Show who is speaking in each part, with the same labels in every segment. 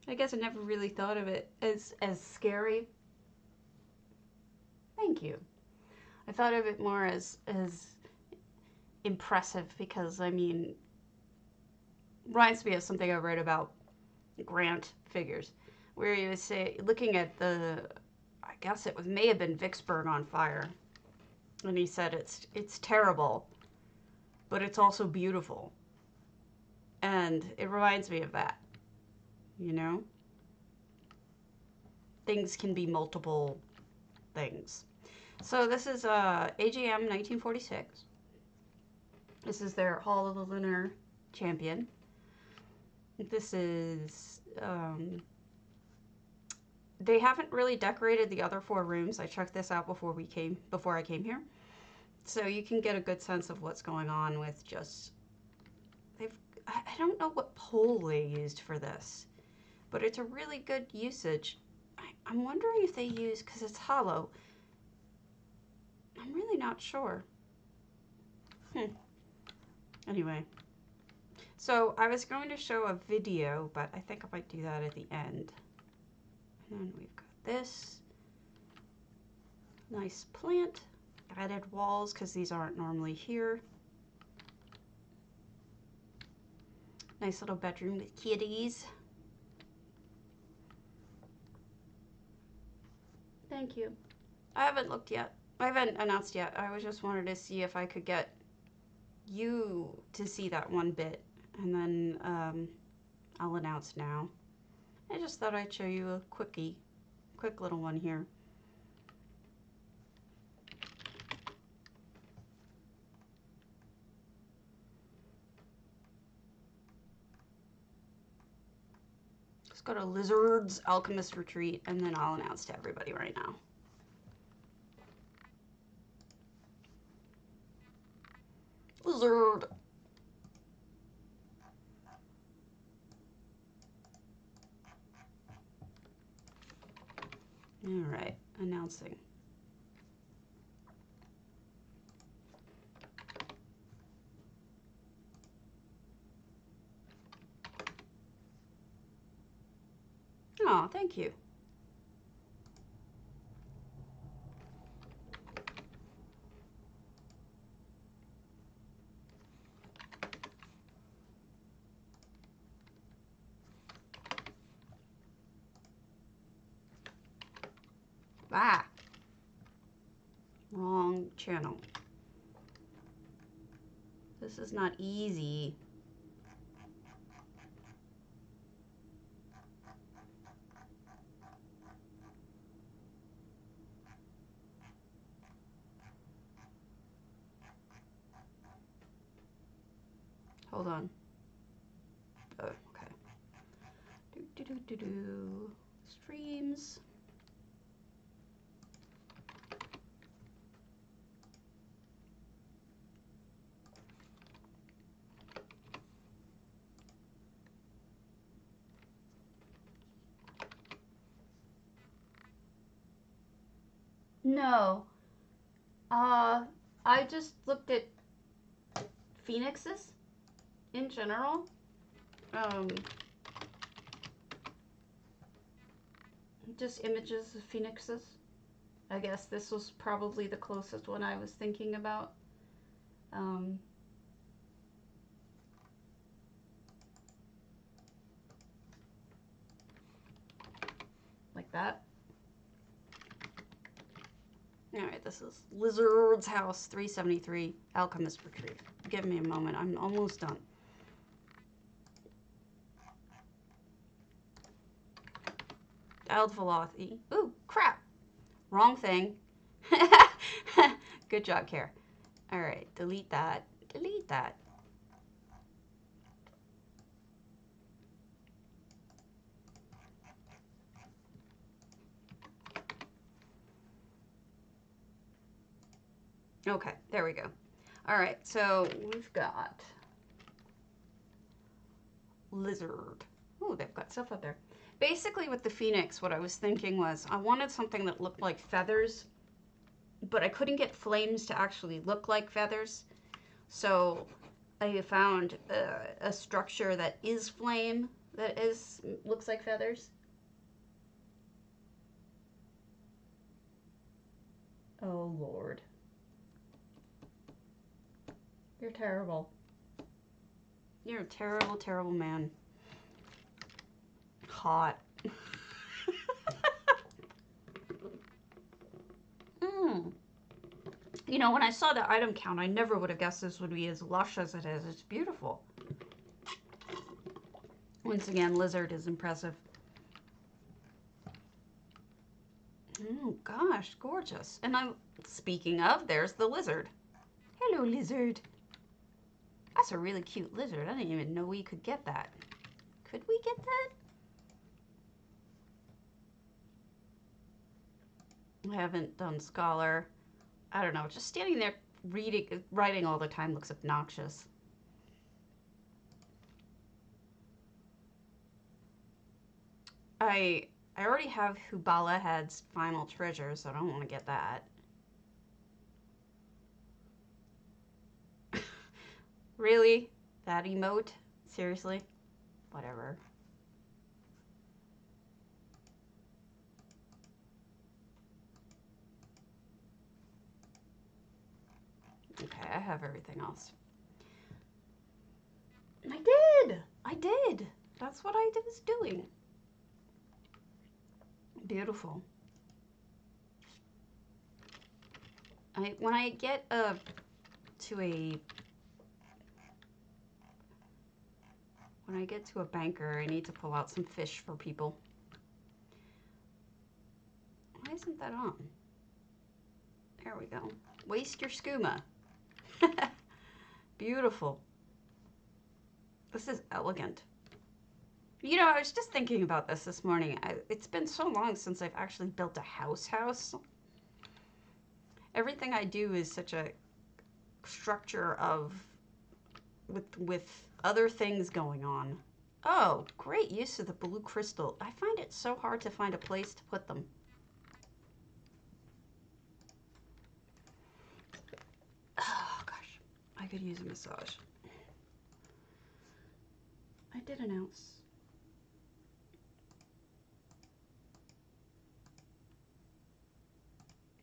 Speaker 1: I guess I never really thought of it as scary. Thank you. I thought of it more as impressive because I mean, reminds me of something I read about Grant figures, where he was say looking at the, I guess it was may have been Vicksburg on fire, and he said it's terrible, but it's also beautiful, and it reminds me of that. You know, things can be multiple things. So this is AGM 1946. This is their Hall of the Lunar Champion. This is they haven't really decorated the other 4 rooms. I checked this out before I came here, so you can get a good sense of what's going on with just they've. I don't know what pole they used for this, but it's a really good usage. I'm wondering if they use, because it's hollow. I'm really not sure. Anyway, so I was going to show a video, but I think I might do that at the end. And then we've got this nice plant, added walls because these aren't normally here. Nice little bedroom with kitties. Thank you. I haven't looked yet. I haven't announced yet. I was just wanted to see if I could get you to see that one bit, and then I'll announce now. I just thought I'd show you a quick little one here. Let's go to Lizard's Alchemist Retreat, and then I'll announce to everybody right now. Lizard. All right, announcing. Oh, thank you. Ah, wrong channel. This is not easy. Hold on. Oh, okay. Streams. No. I just looked at phoenixes in general. Just images of phoenixes. I guess this was probably the closest one I was thinking about. Like that. Alright, this is Lizard's House 373, Alchemist Retreat. Give me a moment, I'm almost done. Dialed velothi. Ooh, crap. Wrong thing. Good job, Care. Alright, delete that. Delete that. Okay, there we go. Alright, so we've got lizard. Oh, they've got stuff up there. Basically with the phoenix, what I was thinking was I wanted something that looked like feathers, but I couldn't get flames to actually look like feathers. So I found a structure that is flame, that looks like feathers? Oh, Lord. You're terrible. You're a terrible, terrible man. Hot. You know, when I saw the item count, I never would have guessed this would be as lush as it is. It's beautiful. Once again, lizard is impressive. Oh gosh, gorgeous. And speaking of, there's the lizard. Hello, lizard. That's a really cute lizard. I didn't even know we could get that. Could we get that? I haven't done Scholar. I don't know, just standing there writing all the time looks obnoxious. I already have Hubala Head's Final Treasure, so I don't want to get that. Really? That emote? Seriously? Whatever. Okay, I have everything else. I did! That's what I was doing. Beautiful. When I get to a banker, I need to pull out some fish for people. Why isn't that on? There we go. Waste your skooma. Beautiful. This is elegant. You know, I was just thinking about this morning. It's been so long since I've actually built a house. Everything I do is such a structure of with other things going on. Oh, great use of the blue crystal. I find it so hard to find a place to put them. Oh gosh, I could use a massage. I did announce.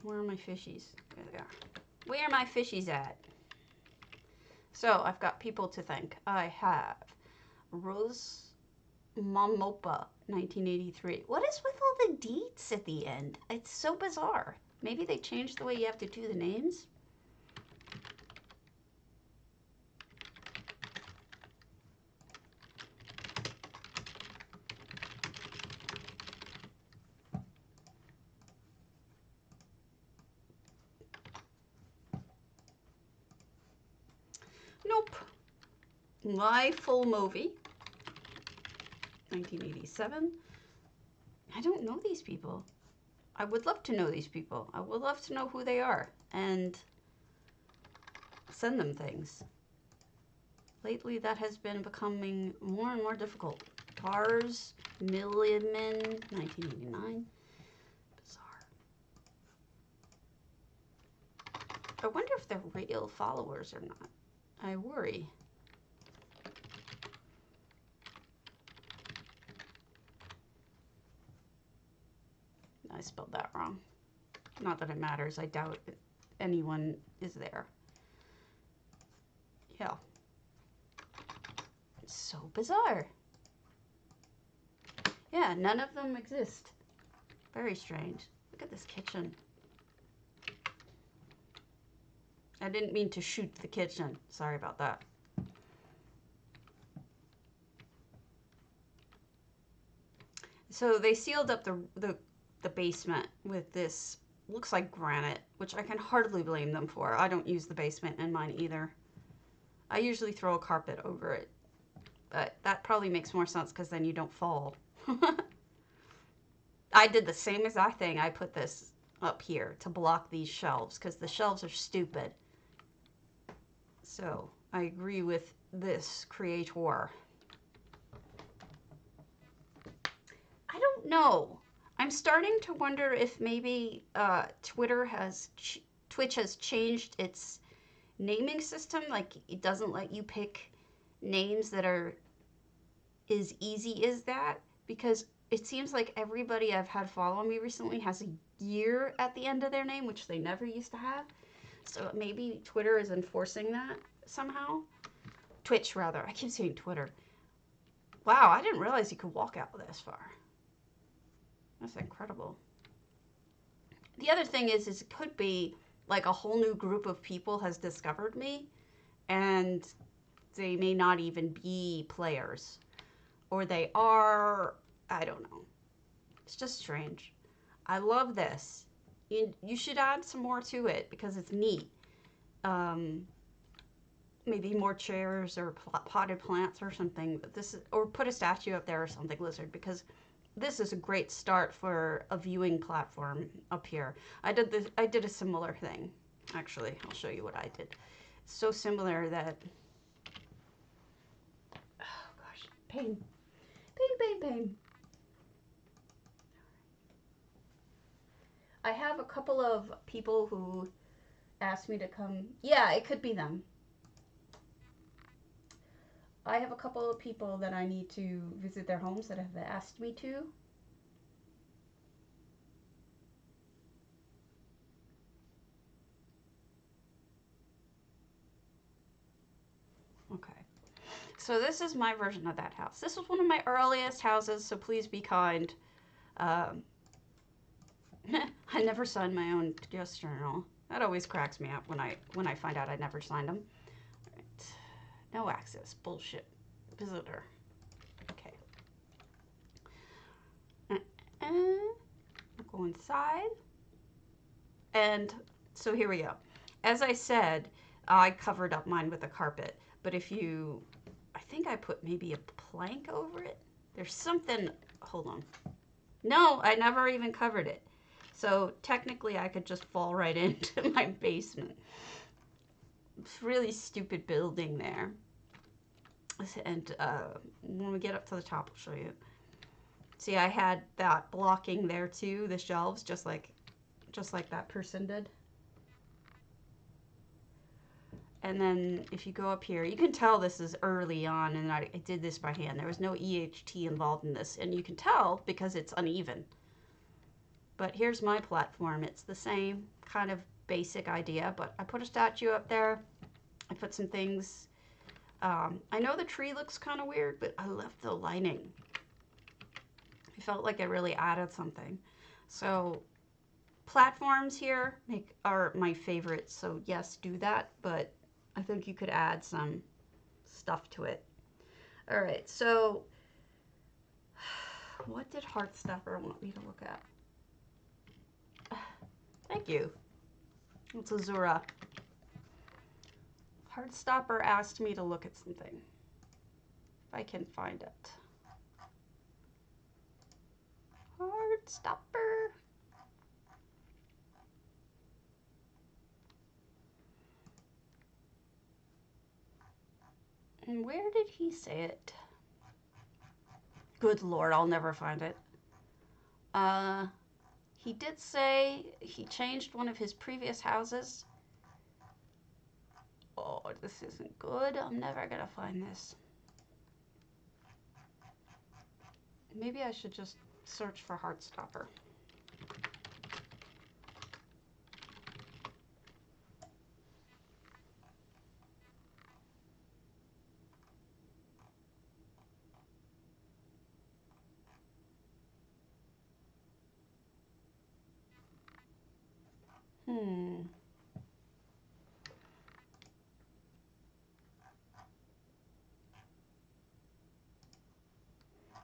Speaker 1: Where are my fishies? There they are. Where are my fishies at? So I've got people to thank. I have Rose Mamopa, 1983. What is with all the deets at the end? It's so bizarre. Maybe they changed the way you have to do the names? Nope. Live full movie. 1987. I don't know these people. I would love to know these people. I would love to know who they are and send them things. Lately, that has been becoming more and more difficult. Tars, Milliman, 1989. Bizarre. I wonder if they're real followers or not. I worry. I spelled that wrong. Not that it matters. I doubt anyone is there. Yeah. It's so bizarre. Yeah, none of them exist. Very strange. Look at this kitchen. I didn't mean to shoot the kitchen. Sorry about that. So they sealed up the basement with this, looks like granite, which I can hardly blame them for. I don't use the basement in mine either. I usually throw a carpet over it, but that probably makes more sense because then you don't fall. I did the same exact thing. I put this up here to block these shelves because the shelves are stupid. So I agree with this creator. I don't know. I'm starting to wonder if maybe Twitch has changed its naming system. Like it doesn't let you pick names that are as easy as that, because it seems like everybody I've had follow me recently has a year at the end of their name, which they never used to have. So maybe Twitter is enforcing that somehow. Twitch, rather. I keep saying Twitter. Wow, I didn't realize you could walk out this far. That's incredible. The other thing is it could be like a whole new group of people has discovered me, and they may not even be players. Or they are, I don't know. It's just strange. I love this. You should add some more to it because it's neat. Maybe more chairs or potted plants or something. But this is, or put a statue up there or something, Lizard, because this is a great start for a viewing platform up here. I did a similar thing. Actually, I'll show you what I did. It's so similar that, oh gosh, pain. Pain. I have a couple of people who asked me to come. Yeah, it could be them. I have a couple of people that I need to visit their homes that have asked me to. Okay. So this is my version of that house. This was one of my earliest houses, so please be kind. I never signed my own guest journal. That always cracks me up when I find out I never signed them. Right. No access. Bullshit. Visitor. Okay. I'll go inside. And so here we go. As I said, I covered up mine with a carpet. But if you, I think I put maybe a plank over it. There's something, hold on. No, I never even covered it. So technically I could just fall right into my basement. It's really stupid building there. And when we get up to the top, I'll show you. See, I had that blocking there too, the shelves, just like that person did. And then if you go up here, you can tell this is early on, and I did this by hand. There was no EHT involved in this, and you can tell because it's uneven. But here's my platform. It's the same kind of basic idea, but I put a statue up there. I put some things. I know the tree looks kind of weird, but I left the lining. I felt like it really added something. So platforms here are my favorites, so yes, do that, but I think you could add some stuff to it. All right, so what did Heartstopper want me to look at? Thank you. It's Azura. Heartstopper asked me to look at something. If I can find it. Heartstopper. And where did he say it? Good Lord, I'll never find it. He did say he changed one of his previous houses. Oh, this isn't good. I'm never gonna find this. Maybe I should just search for Heartstopper.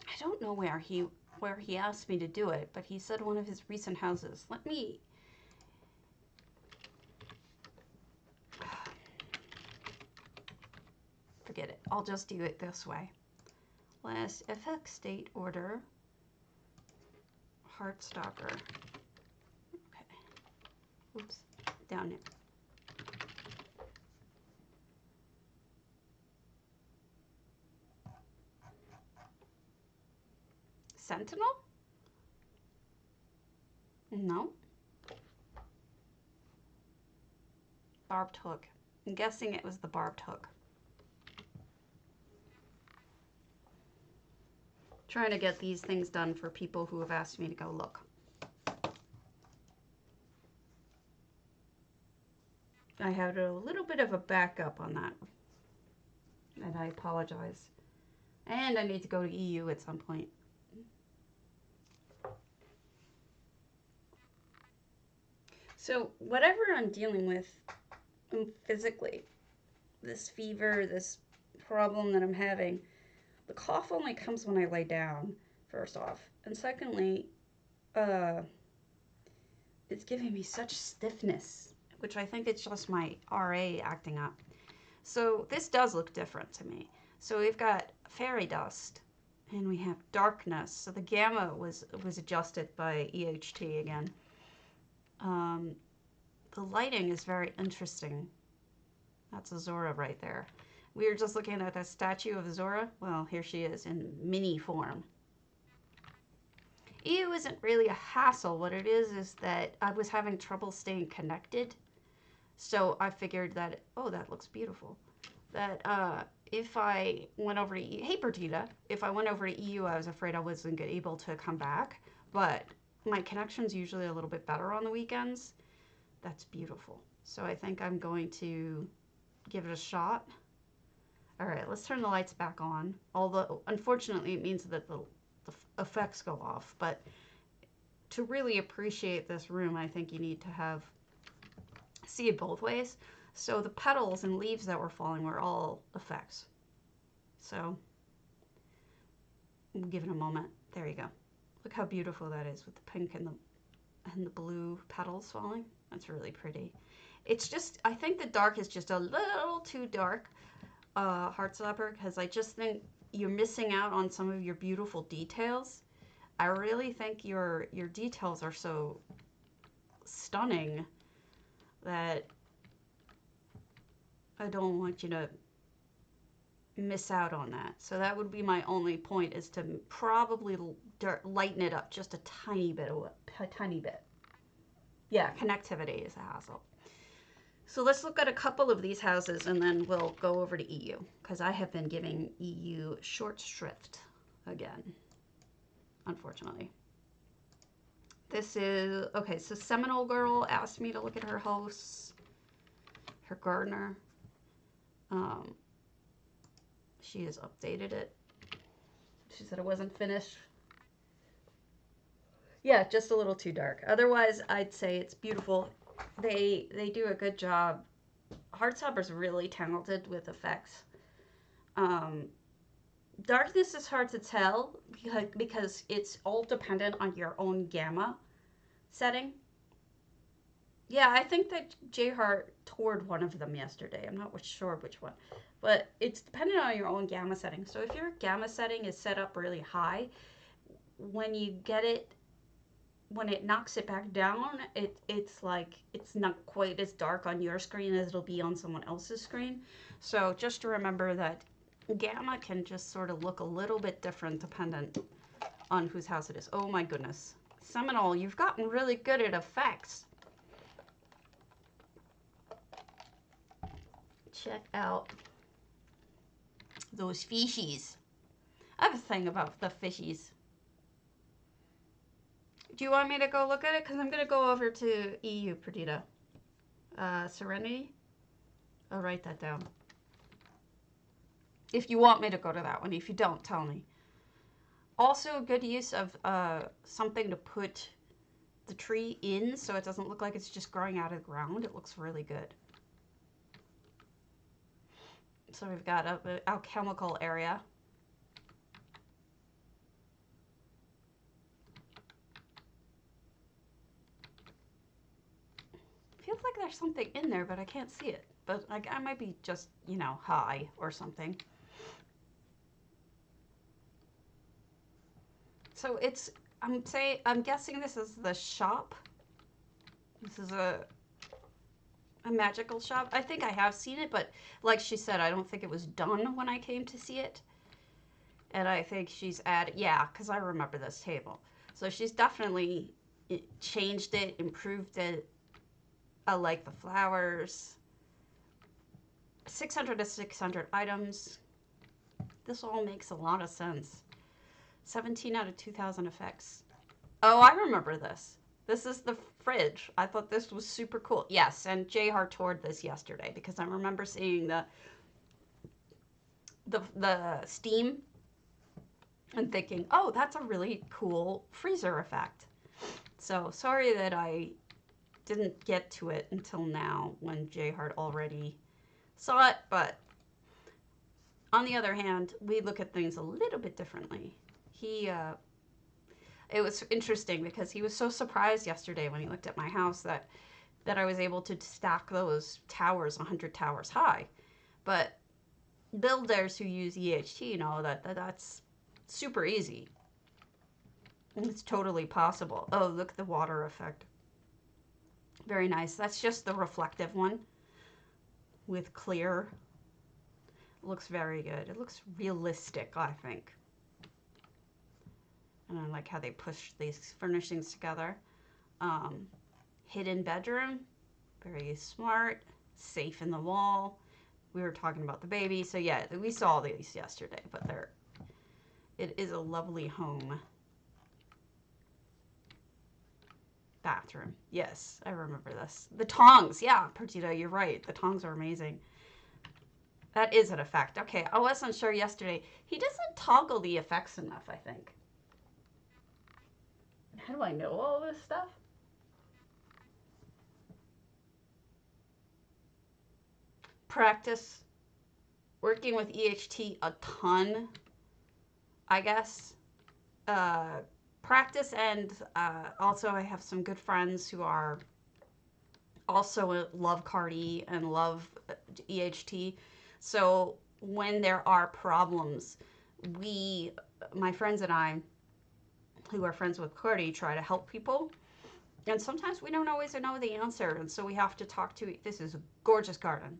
Speaker 1: I don't know where he asked me to do it, but he said one of his recent houses. Let me. Forget it. I'll just do it this way. Last FX date order. Heartstopper. Okay. Oops. Down here. Sentinel? No. Barbed hook. I'm guessing it was the barbed hook. trying to get these things done for people who have asked me to go look. I had a little bit of a backup on that, and I apologize. And I need to go to EU at some point. So whatever I'm dealing with physically, this fever, this problem that I'm having, the cough only comes when I lay down, first off. And secondly, it's giving me such stiffness, which I think it's just my RA acting up. So this does look different to me. So we've got fairy dust and we have darkness. So the gamma was adjusted by EHT again. The lighting is very interesting. That's Azora right there. We were just looking at that statue of Azora. Well, here she is in mini form. EU isn't really a hassle. What it is that I was having trouble staying connected. So I figured that, oh, that looks beautiful. That if I went over to EU, hey Perdita, if I went over to EU, I was afraid I wasn't able to come back. But my connection's usually a little bit better on the weekends. That's beautiful. So I think I'm going to give it a shot. All right, let's turn the lights back on. Although, unfortunately, it means that the effects go off. But to really appreciate this room, I think you need to see it both ways. So the petals and leaves that were falling were all effects. So we'll give it a moment. There you go. Look how beautiful that is with the pink and the blue petals falling. That's really pretty. It's just, I think the dark is just a little too dark, Heartstopper, because I just think you're missing out on some of your beautiful details. I really think your details are so stunning that I don't want you to miss out on that. So that would be my only point, is to probably lighten it up just a tiny bit. Yeah, connectivity is a hassle. So let's look at a couple of these houses and then we'll go over to EU, because I have been giving EU short shrift again, unfortunately. This is, okay, so Seminole Girl asked me to look at her house, her Gardner. She has updated it. She said it wasn't finished. Yeah, just a little too dark. Otherwise, I'd say it's beautiful. They do a good job. Heartstopper's really talented with effects. Darkness is hard to tell because it's all dependent on your own gamma setting. Yeah, I think that J-Heart toured one of them yesterday. I'm not sure which one. But it's dependent on your own gamma setting. So if your gamma setting is set up really high, when you get it, when it knocks it back down, it's like it's not quite as dark on your screen as it'll be on someone else's screen. So just to remember that gamma can just sort of look a little bit different dependent on whose house it is. Oh my goodness. Seminole, you've gotten really good at effects. Check out those fishies. I have a thing about the fishies. Do you want me to go look at it? Because I'm going to go over to EU, Perdita. Serenity? I'll write that down. If you want me to go to that one. If you don't, tell me. Also, good use of something to put the tree in so it doesn't look like it's just growing out of the ground. It looks really good. So we've got an alchemical area. Feels like there's something in there, but I can't see it. But like, I might be just, you know, high or something. So it's, I'm guessing this is the shop. This is a magical shop. I think I have seen it, but like she said, I don't think it was done when I came to see it. And I think she's added, yeah, because I remember this table. So she's definitely changed it, improved it. I like the flowers. 600 to 600 items. This all makes a lot of sense. 17 out of 2,000 effects. Oh, I remember this. This is the fridge. I thought this was super cool. Yes, and J Hart toured this yesterday because I remember seeing the steam and thinking, oh, that's a really cool freezer effect. So sorry that I didn't get to it until now when J Hart already saw it, but on the other hand, we look at things a little bit differently. It was interesting because he was so surprised yesterday when he looked at my house that I was able to stack those towers 100 towers high. But builders who use EHT know that's super easy. It's totally possible. Oh, look at the water effect. Very nice. That's just the reflective one with clear. It looks very good. It looks realistic, I think. And I like how they push these furnishings together. Hidden bedroom, very smart, safe in the wall. We were talking about the baby, so yeah, we saw these yesterday, but it is a lovely home. Bathroom, yes, I remember this. The tongs, yeah, Perdita, you're right. The tongs are amazing. That is an effect. Okay, I wasn't sure yesterday. He doesn't toggle the effects enough, I think. How do I know all this stuff? Practice working with EHT a ton, I guess. Practice and also I have some good friends who are also love Cardi and love EHT. So when there are problems, my friends and I, who are friends with Cardi, try to help people. And sometimes we don't always know the answer. And so we have to talk to, this is a gorgeous garden.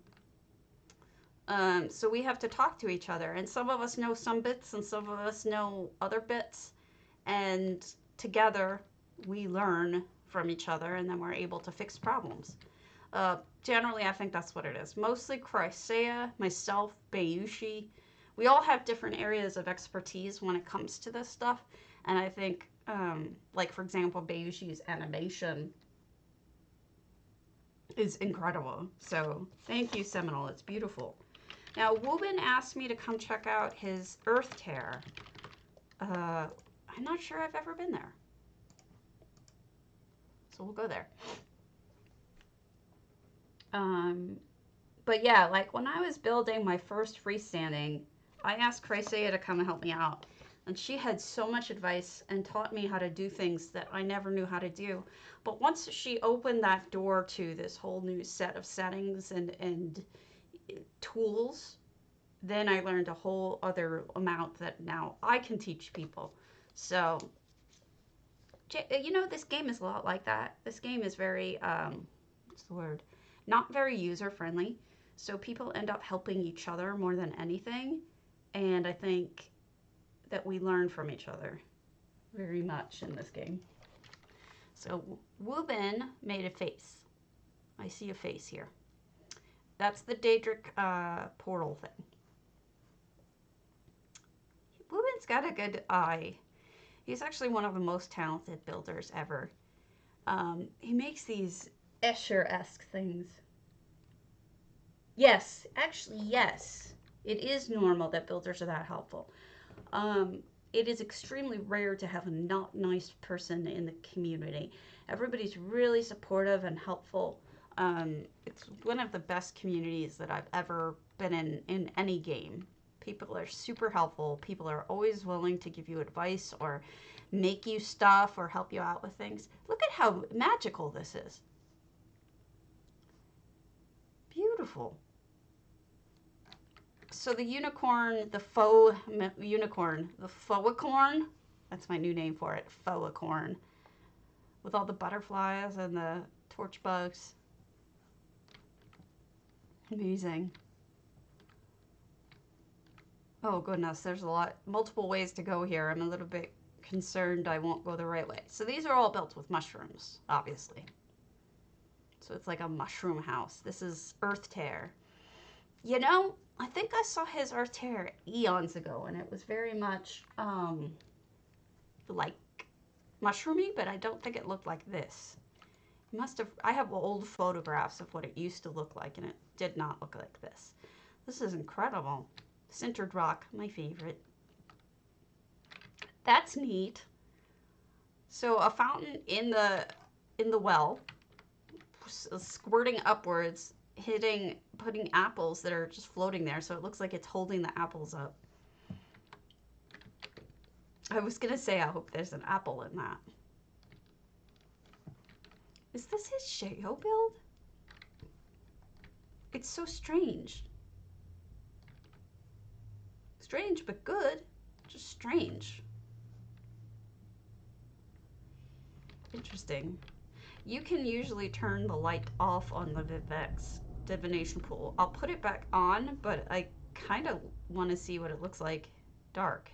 Speaker 1: So we have to talk to each other. And some of us know some bits and some of us know other bits. And together we learn from each other and then we're able to fix problems. Generally, I think that's what it is. Mostly Chrysaea, myself, Bayushi. We all have different areas of expertise when it comes to this stuff. And I think, like, for example, Bayushi's animation is incredible. So thank you, Seminole. It's beautiful. Now, Woobin asked me to come check out his earthtear. I'm not sure I've ever been there. So we'll go there. But yeah, like when I was building my first freestanding, I asked Chrysaea to come and help me out. And she had so much advice and taught me how to do things that I never knew how to do. But once she opened that door to this whole new set of settings and tools, then I learned a whole other amount that now I can teach people. So, you know, this game is a lot like that. This game is very, what's the word? Not very user-friendly. So people end up helping each other more than anything. And I think that we learn from each other very much in this game. So Woobin made a face. I see a face here. That's the Daedric portal thing. Woobin's got a good eye. He's actually one of the most talented builders ever. He makes these Escher-esque things. Yes, actually, yes. It is normal that builders are that helpful. It is extremely rare to have a not nice person in the community. Everybody's really supportive and helpful. It's one of the best communities that I've ever been in any game. People are super helpful. People are always willing to give you advice or make you stuff or help you out with things. Look at how magical this is. Beautiful. So the unicorn, the faux unicorn, the faux-acorn, that's my new name for it, faux-acorn, with all the butterflies and the torch bugs. Amazing. Oh goodness, there's multiple ways to go here. I'm a little bit concerned I won't go the right way. So these are all built with mushrooms, obviously. So it's like a mushroom house. This is earthtear. You know, I think I saw his earthtear eons ago, and it was very much like mushroomy, but I don't think it looked like this. It must have, I have old photographs of what it used to look like, and it did not look like this. This is incredible. Sintered rock, my favorite. That's neat. So a fountain in the well, squirting upwards, putting apples that are just floating there, so it looks like it's holding the apples up. I was gonna say, I hope there's an apple in that. Is this his Sheo build? It's so strange. Strange, but good. Just strange. Interesting. You can usually turn the light off on the Vivek's divination pool. I'll put it back on, but I kind of want to see what it looks like dark.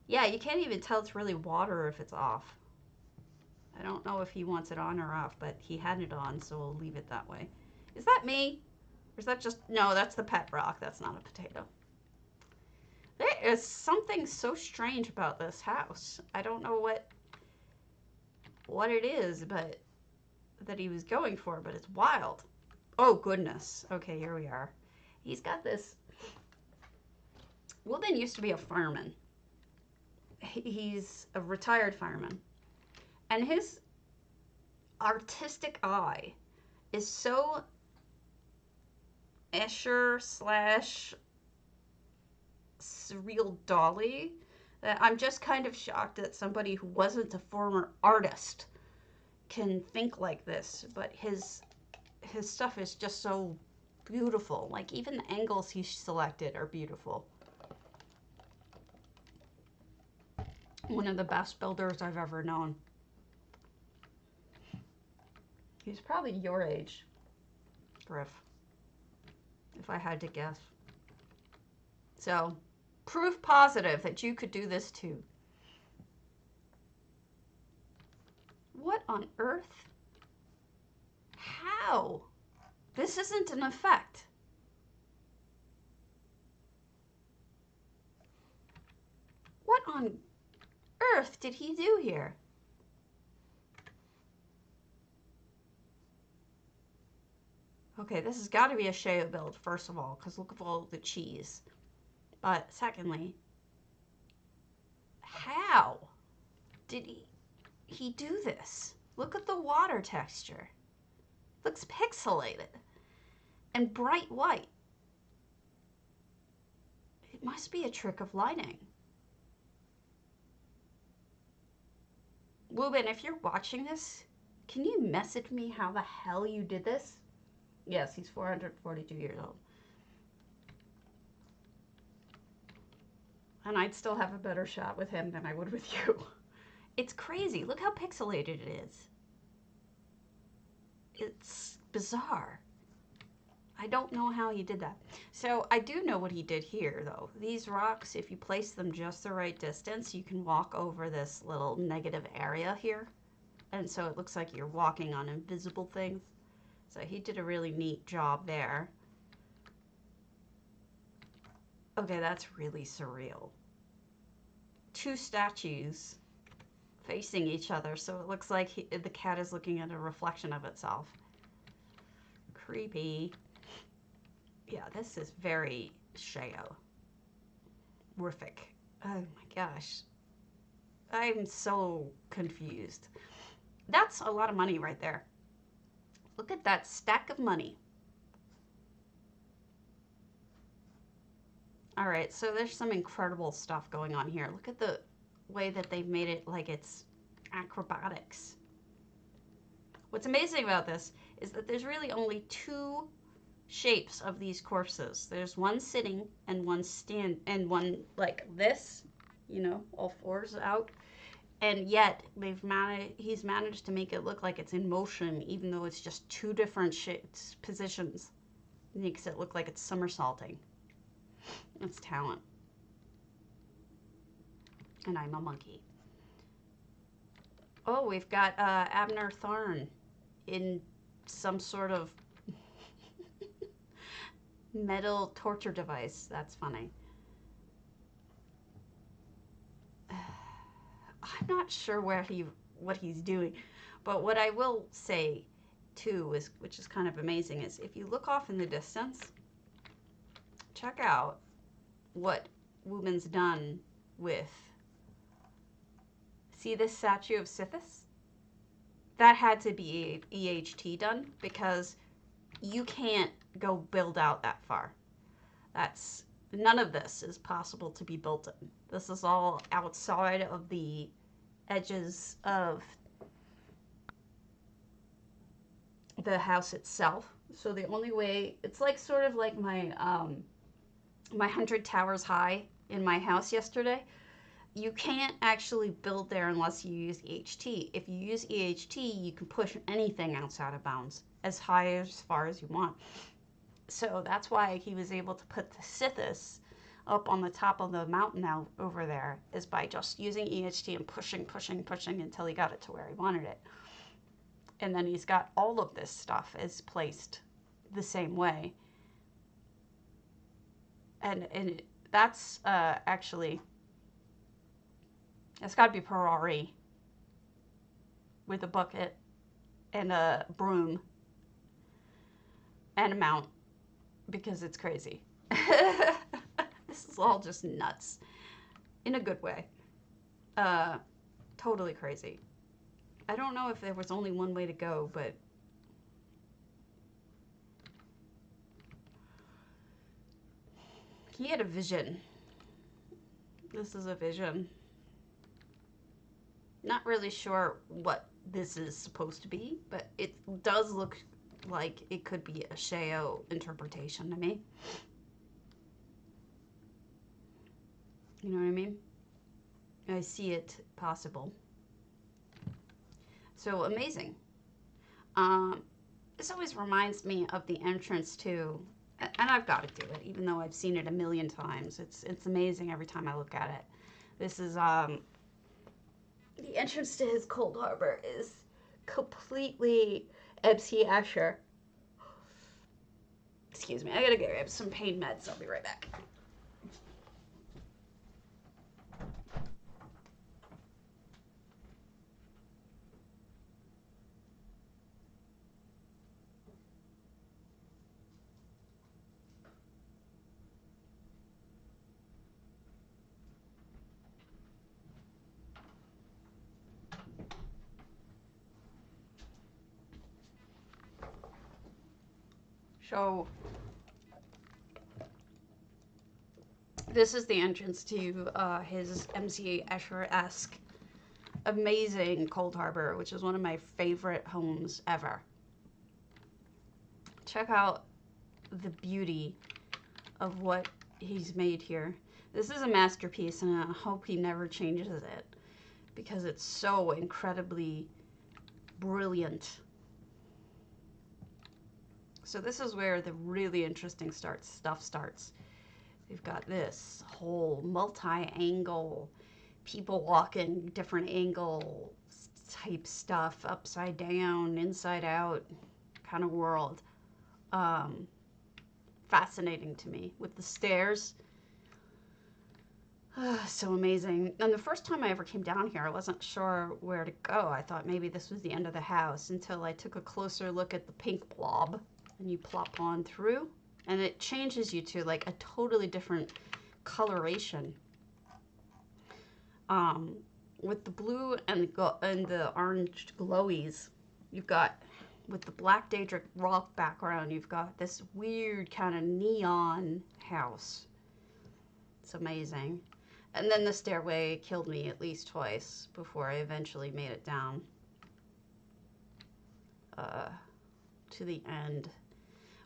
Speaker 1: Yeah, you can't even tell it's really water if it's off. I don't know if he wants it on or off, but he had it on, so we'll leave it that way. Is that me? Or is that just... No, that's the pet rock. That's not a potato. There is something so strange about this house. I don't know what it is, but that he was going for, but it's wild. Oh, goodness. Okay, here we are. He's got this... Wilden used to be a fireman. He's a retired fireman. And his artistic eye is so Escher / surreal dolly that I'm just kind of shocked that somebody who wasn't a former artist can think like this. But his stuff is just so beautiful. Like, even the angles he selected are beautiful. One of the best builders I've ever known. He's probably your age, Griff, if I had to guess. So, proof positive that you could do this too. What on earth? How? This isn't an effect. What on earth did he do here? Okay, this has got to be a Sheo build, first of all, because look at all the cheese. But secondly, how did he do this? Look at the water texture. Looks pixelated and bright white. It must be a trick of lighting. Wubin, if you're watching this, can you message me how the hell you did this? Yes, he's 442 years old. And I'd still have a better shot with him than I would with you. It's crazy. Look how pixelated it is. It's bizarre. I don't know how he did that. So I do know what he did here, though. These rocks, if you place them just the right distance, you can walk over this little negative area here. And so it looks like you're walking on invisible things. So he did a really neat job there. Okay, that's really surreal. Two statues facing each other, so it looks like the cat is looking at a reflection of itself. Creepy. Yeah, this is very Sheo. Horrific. Oh my gosh. I'm so confused. That's a lot of money right there. Look at that stack of money. All right, so there's some incredible stuff going on here. Look at the way that they've made it like it's acrobatics. What's amazing about this is that there's really only two shapes of these corpses. There's one sitting and one stand and one like this, you know, all fours out. And yet he's managed to make it look like it's in motion, even though it's just two different shapes, positions. Makes it look like it's somersaulting. It's talent. And I'm a monkey. Oh, we've got Abner Tharn in some sort of metal torture device. That's funny. I'm not sure what he's doing. But what I will say too is, which is kind of amazing, is if you look off in the distance, check out what Wuben's done with, see this statue of Sithis? That had to be EHT done because you can't go build out that far. That's, none of this is possible to be built in. This is all outside of the edges of the house itself. So the only way, it's like sort of like my my 100 towers high in my house yesterday. You can't actually build there unless you use EHT. If you use EHT, you can push anything outside of bounds as high as far as you want. So that's why he was able to put the Sithis up on the top of the mountain now over there, is by just using EHT and pushing until he got it to where he wanted it. And then he's got all of this stuff is placed the same way. And that's actually, it's got to be Ferrari with a bucket and a broom and a mount, because it's crazy. This is all just nuts in a good way. Totally crazy. I don't know if there was only one way to go, but he had a vision. This is a vision. Not really sure what this is supposed to be, but it does look like it could be a Sheo interpretation to me. You know what I mean? I see it possible. So amazing. This always reminds me of the entrance to, and I've got to do it, even though I've seen it a million times. It's amazing every time I look at it. This is the entrance to his cold harbor is completely MC Escher. Excuse me, I gotta grab some pain meds. I'll be right back. So this is the entrance to his MC Escher-esque amazing cold harbor, which is one of my favorite homes ever. Check out the beauty of what he's made here. This is a masterpiece, and I hope he never changes it because it's so incredibly brilliant. So this is where the really interesting stuff starts. We've got this whole multi-angle, people walking different angle type stuff, upside down, inside out kind of world. Fascinating to me with the stairs. So amazing. And the first time I ever came down here, I wasn't sure where to go. I thought maybe this was the end of the house until I took a closer look at the pink blob. And you plop on through, and it changes you to like a totally different coloration. With the blue and the orange glowies, you've got, with the black Daedric rock background, you've got this weird kind of neon house. It's amazing. And then the stairway killed me at least twice before I eventually made it down to the end.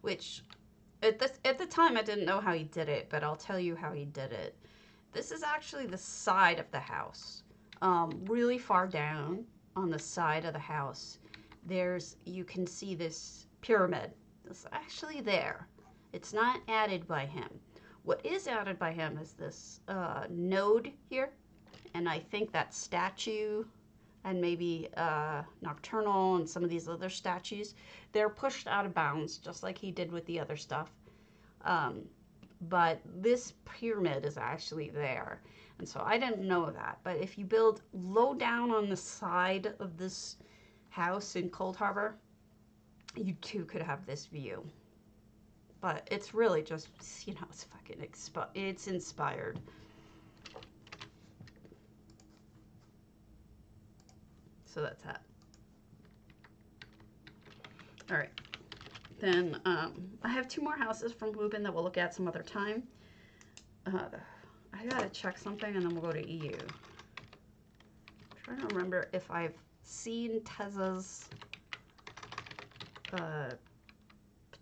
Speaker 1: Which, at the time, I didn't know how he did it, but I'll tell you how he did it. This is actually the side of the house. Really far down on the side of the house, you can see this pyramid. It's actually there. It's not added by him. What is added by him is this node here, and I think that statue and maybe Nocturnal and some of these other statues, they're pushed out of bounds, just like he did with the other stuff. But this pyramid is actually there. And so I didn't know that. But if you build low down on the side of this house in Cold Harbor, you too could have this view. But it's really just, you know, it's fucking it's inspired. So that's that. All right. Then I have 2 more houses from Lubin that we'll look at some other time. I gotta check something and then we'll go to EU. I'm trying to remember if I've seen Tessa's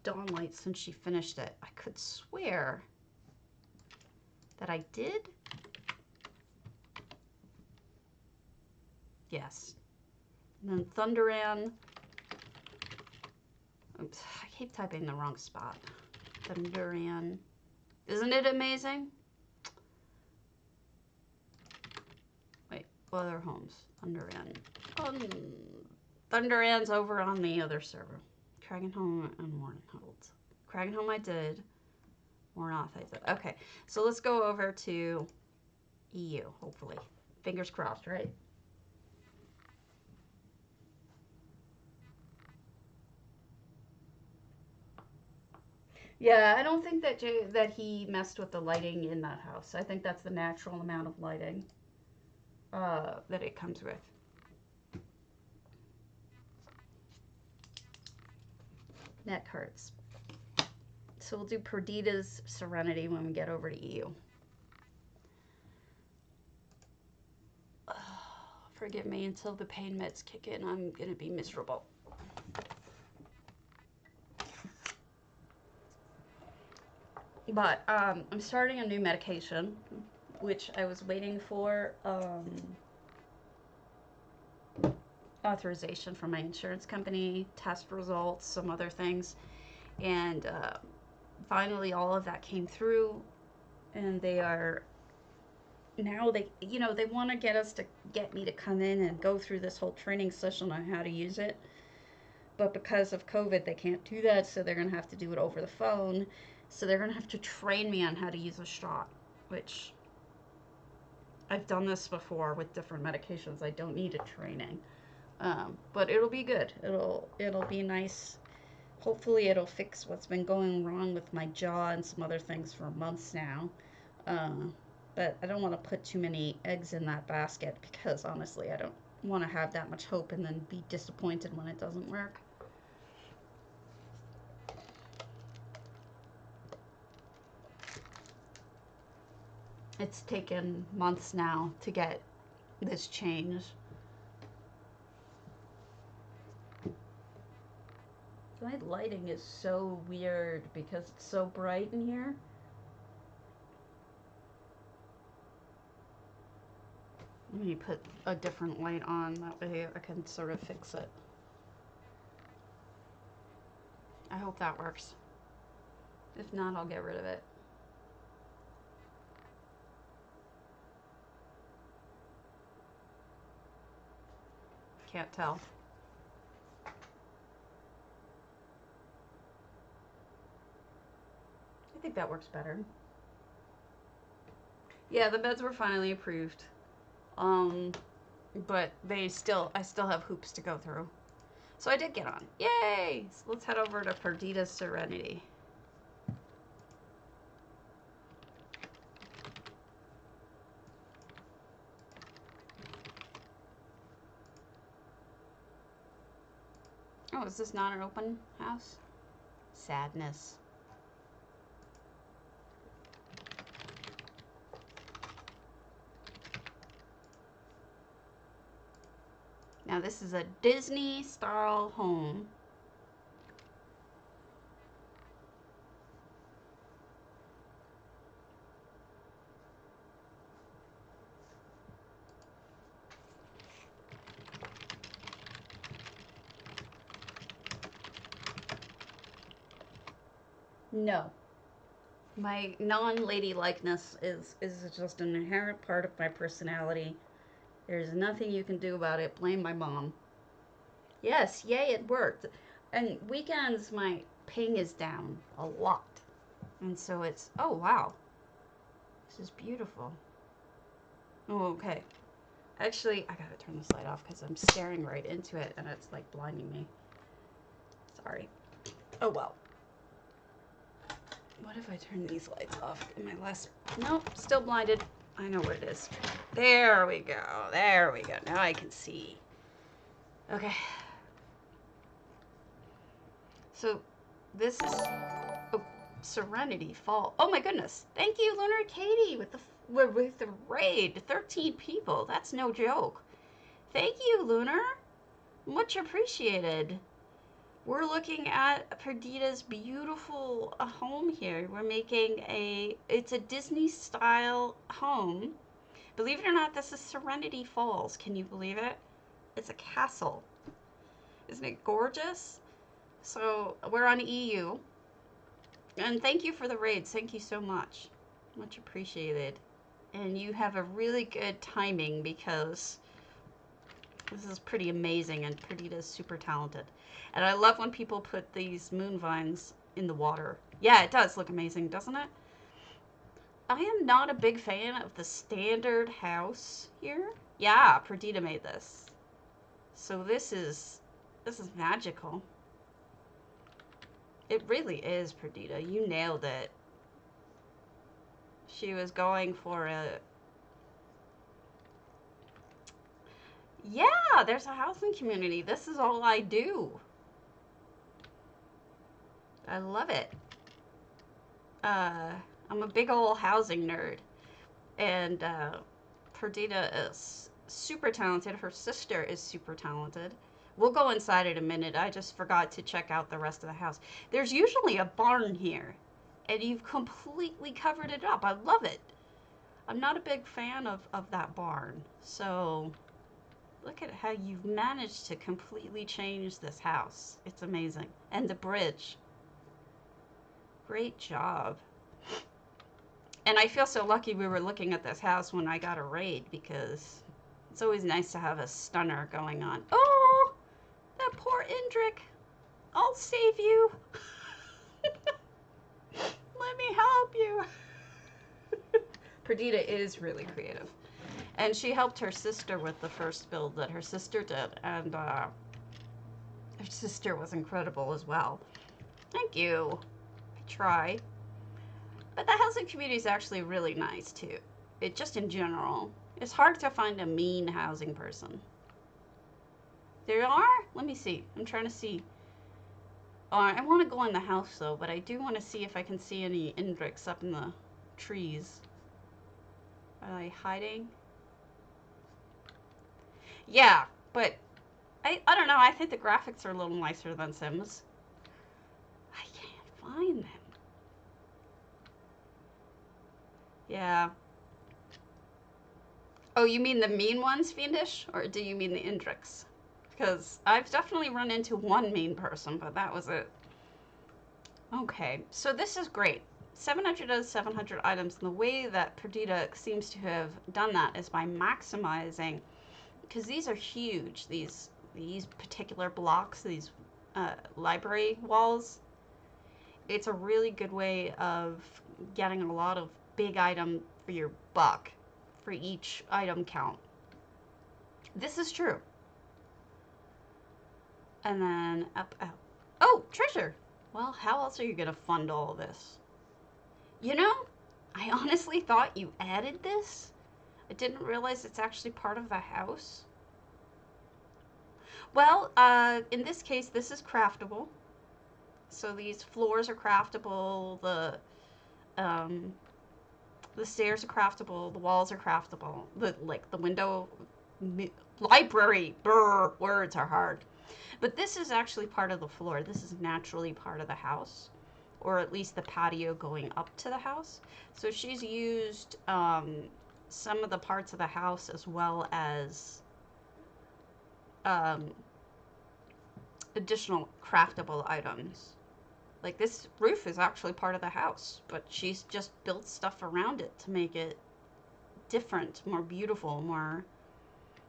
Speaker 1: dawn light since she finished it. I could swear that I did. Yes. And then Thunderan. Oops, I keep typing the wrong spot. Thunderan. Isn't it amazing? Wait, other homes. Thunderan. Thunderan's over on the other server. Kragenholm and Morninghold. Kragenholm I did. Mornoth I did. Okay, so let's go over to EU, hopefully. Fingers crossed, right? Yeah, I don't think that he messed with the lighting in that house. I think that's the natural amount of lighting that it comes with. Neck hurts. So we'll do Perdita's Serenity when we get over to EU. Forgive me, until the pain meds kick in, I'm going to be miserable. But I'm starting a new medication, which I was waiting for authorization from my insurance company, test results, some other things. And finally all of that came through, and they are now, they, you know, they want to get me to come in and go through this whole training session on how to use it. But because of COVID, they can't do that, so they're going to have to do it over the phone. So they're going to have to train me on how to use a shot, which I've done this before with different medications. I don't need a training. But it'll be good. It'll be nice. Hopefully it'll fix what's been going wrong with my jaw and some other things for months now. But I don't want to put too many eggs in that basket, because honestly, I don't want to have that much hope and then be disappointed when it doesn't work. It's taken months now to get this change. My lighting is so weird because it's so bright in here. Let me put a different light on, that way I can sort of fix it. I hope that works. If not, I'll get rid of it. Can't tell. I think that works better. Yeah, the beds were finally approved. But I still have hoops to go through. So I did get on. Yay! So let's head over to Perdita's Serenity. Oh, is this not an open house? Sadness. Now this is a Disney style home. No. My non-ladylikeness is just an inherent part of my personality. There's nothing you can do about it. Blame my mom. Yes, yay, it worked. And weekends, my ping is down a lot. And so it's, oh wow, this is beautiful. Oh, okay. Actually, I gotta turn this light off because I'm staring right into it and it's like blinding me. Sorry. Oh well. What if I turn these lights off? Am I less... Nope, still blinded. I know what it is. There we go. There we go. Now I can see. Okay. So, this is... Oh, Serenity Fall. Oh my goodness. Thank you, Lunar Katie, with the raid. 13 people. That's no joke. Thank you, Lunar. Much appreciated. We're looking at Perdita's beautiful home here. We're making it's a Disney-style home. Believe it or not, this is Serenity Falls. Can you believe it? It's a castle. Isn't it gorgeous? So we're on EU. And thank you for the raids. Thank you so much. Much appreciated. And you have a really good timing because this is pretty amazing and Perdita's super talented. And I love when people put these moon vines in the water. Yeah, it does look amazing, doesn't it? I am not a big fan of the standard house here. Yeah, Perdita made this. So this is magical. It really is, Perdita. You nailed it. She was going for a... Yeah, there's a housing community. This is all I do. I love it. I'm a big old housing nerd. And Perdita is super talented. Her sister is super talented. We'll go inside in a minute. I just forgot to check out the rest of the house. There's usually a barn here. And you've completely covered it up. I love it. I'm not a big fan of that barn. So... look at how you've managed to completely change this house. It's amazing. And the bridge. Great job. And I feel so lucky we were looking at this house when I got a raid because it's always nice to have a stunner going on. Oh, that poor Indrik. I'll save you. Let me help you. Perdita is really creative. And she helped her sister with the first build that her sister did. And her sister was incredible as well. Thank you. I try. But the housing community is actually really nice too. It just in general. It's hard to find a mean housing person. There are? Let me see. I'm trying to see. I want to go in the house though, but I do want to see if I can see any Indriks up in the trees. Are they hiding? Yeah, but I don't know. I think the graphics are a little nicer than Sims. I can't find them. Yeah. Oh, you mean the mean ones, Fiendish? Or do you mean the Indriks? Because I've definitely run into one mean person, but that was it. Okay, so this is great. 700 out of 700 items, and the way that Perdita seems to have done that is by maximizing, because these are huge, these particular blocks, these library walls. It's a really good way of getting a lot of big item for your buck, for each item count. This is true. And then up, out. Oh, treasure! Well, how else are you going to fund all of this? You know, I honestly thought you added this. I didn't realize it's actually part of the house. Well, in this case, this is craftable. So these floors are craftable, the stairs are craftable, the walls are craftable, the window, library, brr, words are hard. But this is actually part of the floor. This is naturally part of the house, or at least the patio going up to the house. So she's used some of the parts of the house as well as additional craftable items. Like this roof is actually part of the house, but she's just built stuff around it to make it different, more beautiful, more,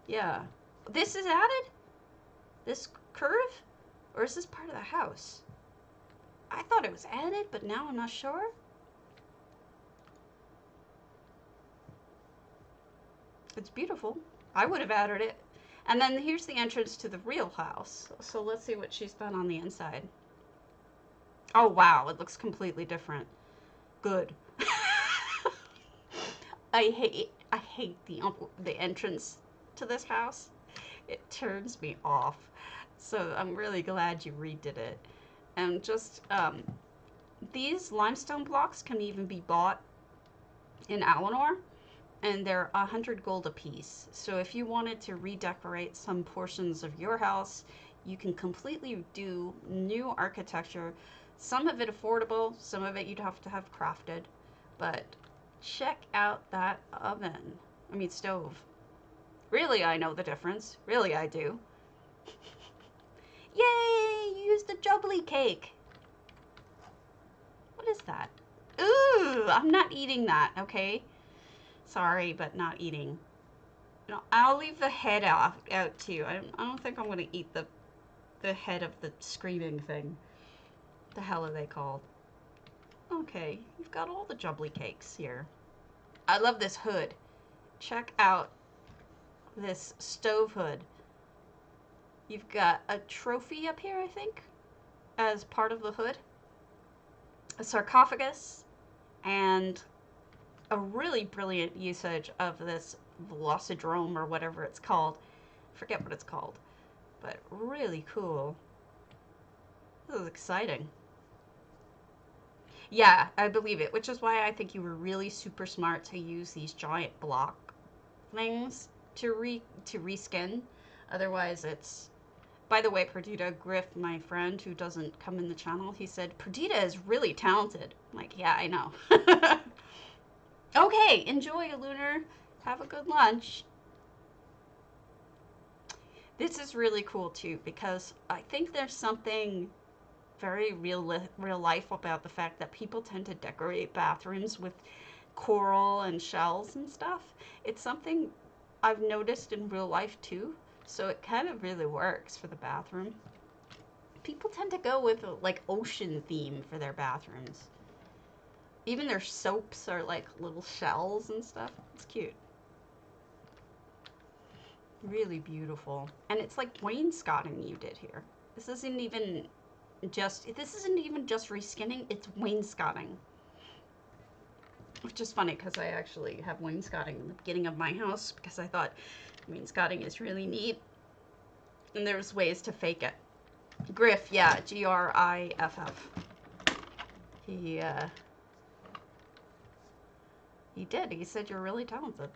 Speaker 1: yeah. This is added? This curve? Or is this part of the house? I thought it was added, but now I'm not sure. It's beautiful. I would have added it. And then here's the entrance to the real house. So let's see what she's done on the inside. Oh, wow. It looks completely different. Good. I hate the entrance to this house. It turns me off. So I'm really glad you redid it. And just, these limestone blocks can even be bought in Eleanor, and they're 100 gold a piece. So if you wanted to redecorate some portions of your house, you can completely do new architecture. Some of it affordable, some of it you'd have to have crafted. But check out that oven. I mean, stove. Really, I know the difference. Really, I do. Yay! You used the jubbly cake. What is that? Ooh, I'm not eating that, okay? Sorry, but not eating. No, I'll leave the head out too. I don't think I'm going to eat the head of the screaming thing. The hell are they called? Okay, you've got all the jubbly cakes here. I love this hood. Check out this stove hood. You've got a trophy up here, I think, as part of the hood. A sarcophagus, and a really brilliant usage of this velocidrome or whatever it's called. Forget what it's called, but really cool. This is exciting. Yeah, I believe it, which is why I think you were really super smart to use these giant block things to reskin. Otherwise, it's... By the way, Perdita, Griff, my friend who doesn't come in the channel, he said, Perdita is really talented. I'm like, yeah, I know. Okay, enjoy, Lunar. Have a good lunch. This is really cool, too, because I think there's something very real life about the fact that people tend to decorate bathrooms with coral and shells and stuff. It's something I've noticed in real life, too. So it kind of really works for the bathroom. People tend to go with like ocean theme for their bathrooms. Even their soaps are like little shells and stuff. It's cute. Really beautiful. And it's like wainscoting you did here. This isn't even just reskinning, it's wainscoting. Which is funny because I actually have wainscoting in the beginning of my house because I thought wainscoting is really neat. And there's ways to fake it. Griff, yeah, Griff. He did. He said you're really talented.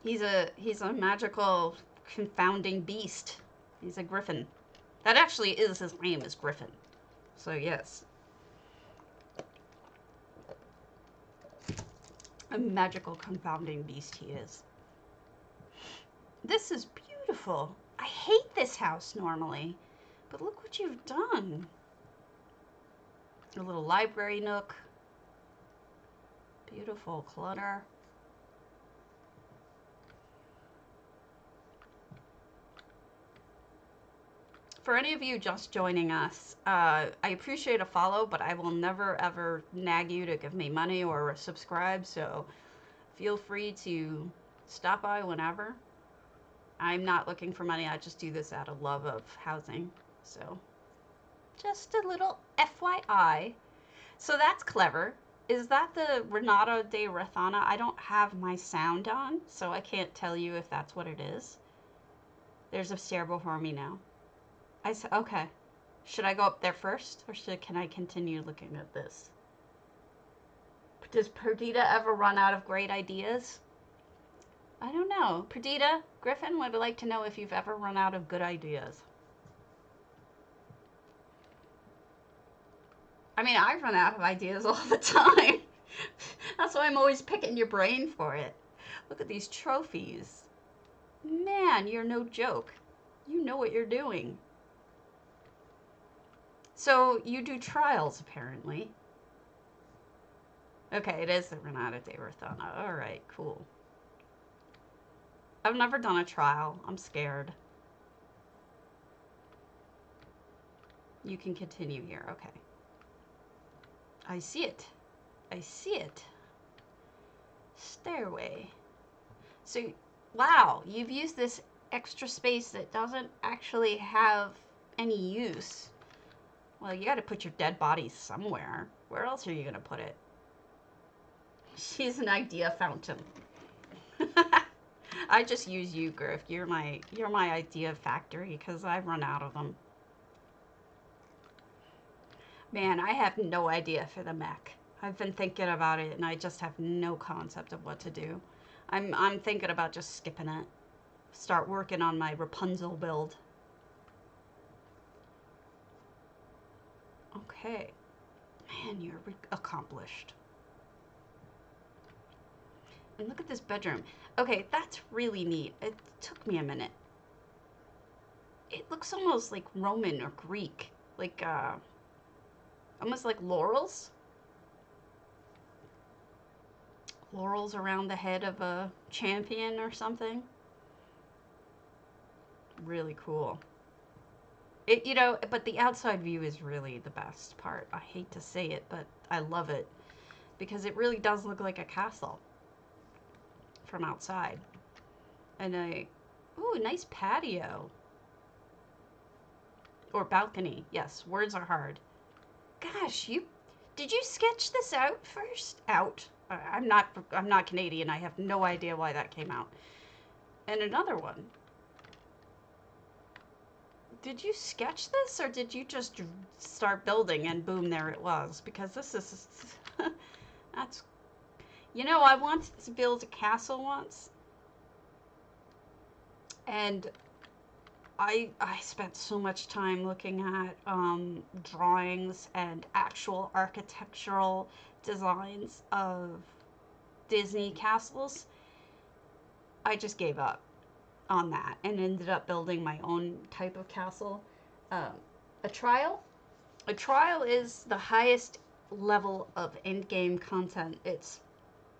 Speaker 1: He's a magical confounding beast. He's a griffin. That actually is his name, is Griffin. So yes. A magical confounding beast he is. This is beautiful. I hate this house normally, but look what you've done. A little library nook. Beautiful clutter. For any of you just joining us, I appreciate a follow, but I will never ever nag you to give me money or subscribe, so feel free to stop by whenever. I'm not looking for money, I just do this out of love of housing, so just a little FYI. So that's clever. Is that the Renata de Rathana? I don't have my sound on, so I can't tell you if that's what it is. There's a stair before me now. I said, okay. Should I go up there first, or can I continue looking at this? Does Perdita ever run out of great ideas? I don't know. Perdita, Griffin would like to know if you've ever run out of good ideas. I mean, I run out of ideas all the time. That's why I'm always picking your brain for it. Look at these trophies. Man, you're no joke. You know what you're doing. So, you do trials, apparently. Okay, it is the Renata de Rathana. Alright, cool. I've never done a trial. I'm scared. You can continue here. Okay. I see it. I see it. stairway. So, wow, you've used this extra space that doesn't actually have any use. Well, you gotta put your dead bodies somewhere. Where else are you gonna put it? She's an idea fountain. I just use you, Griff. You're my idea factory because I've run out of them. Man, I have no idea for the mech. I've been thinking about it and I just have no concept of what to do. I'm thinking about just skipping it. Start working on my Rapunzel build. Okay. Man, you're accomplished. And look at this bedroom. Okay, that's really neat. It took me a minute. It looks almost like Roman or Greek. Like, almost like laurels. Laurels around the head of a champion or something. Really cool. You know, but the outside view is really the best part. I hate to say it, but I love it because it really does look like a castle from outside. And ooh, nice patio. Or balcony. Yes, words are hard. Gosh, did you sketch this out first? I'm not Canadian. I have no idea why that came out. And another one. Did you sketch this or did you just start building and boom, there it was? Because this is that's, you know, I wanted to build a castle once and I spent so much time looking at drawings and actual architectural designs of Disney castles. I just gave up on that and ended up building my own type of castle. A trial is the highest level of end-game content. It's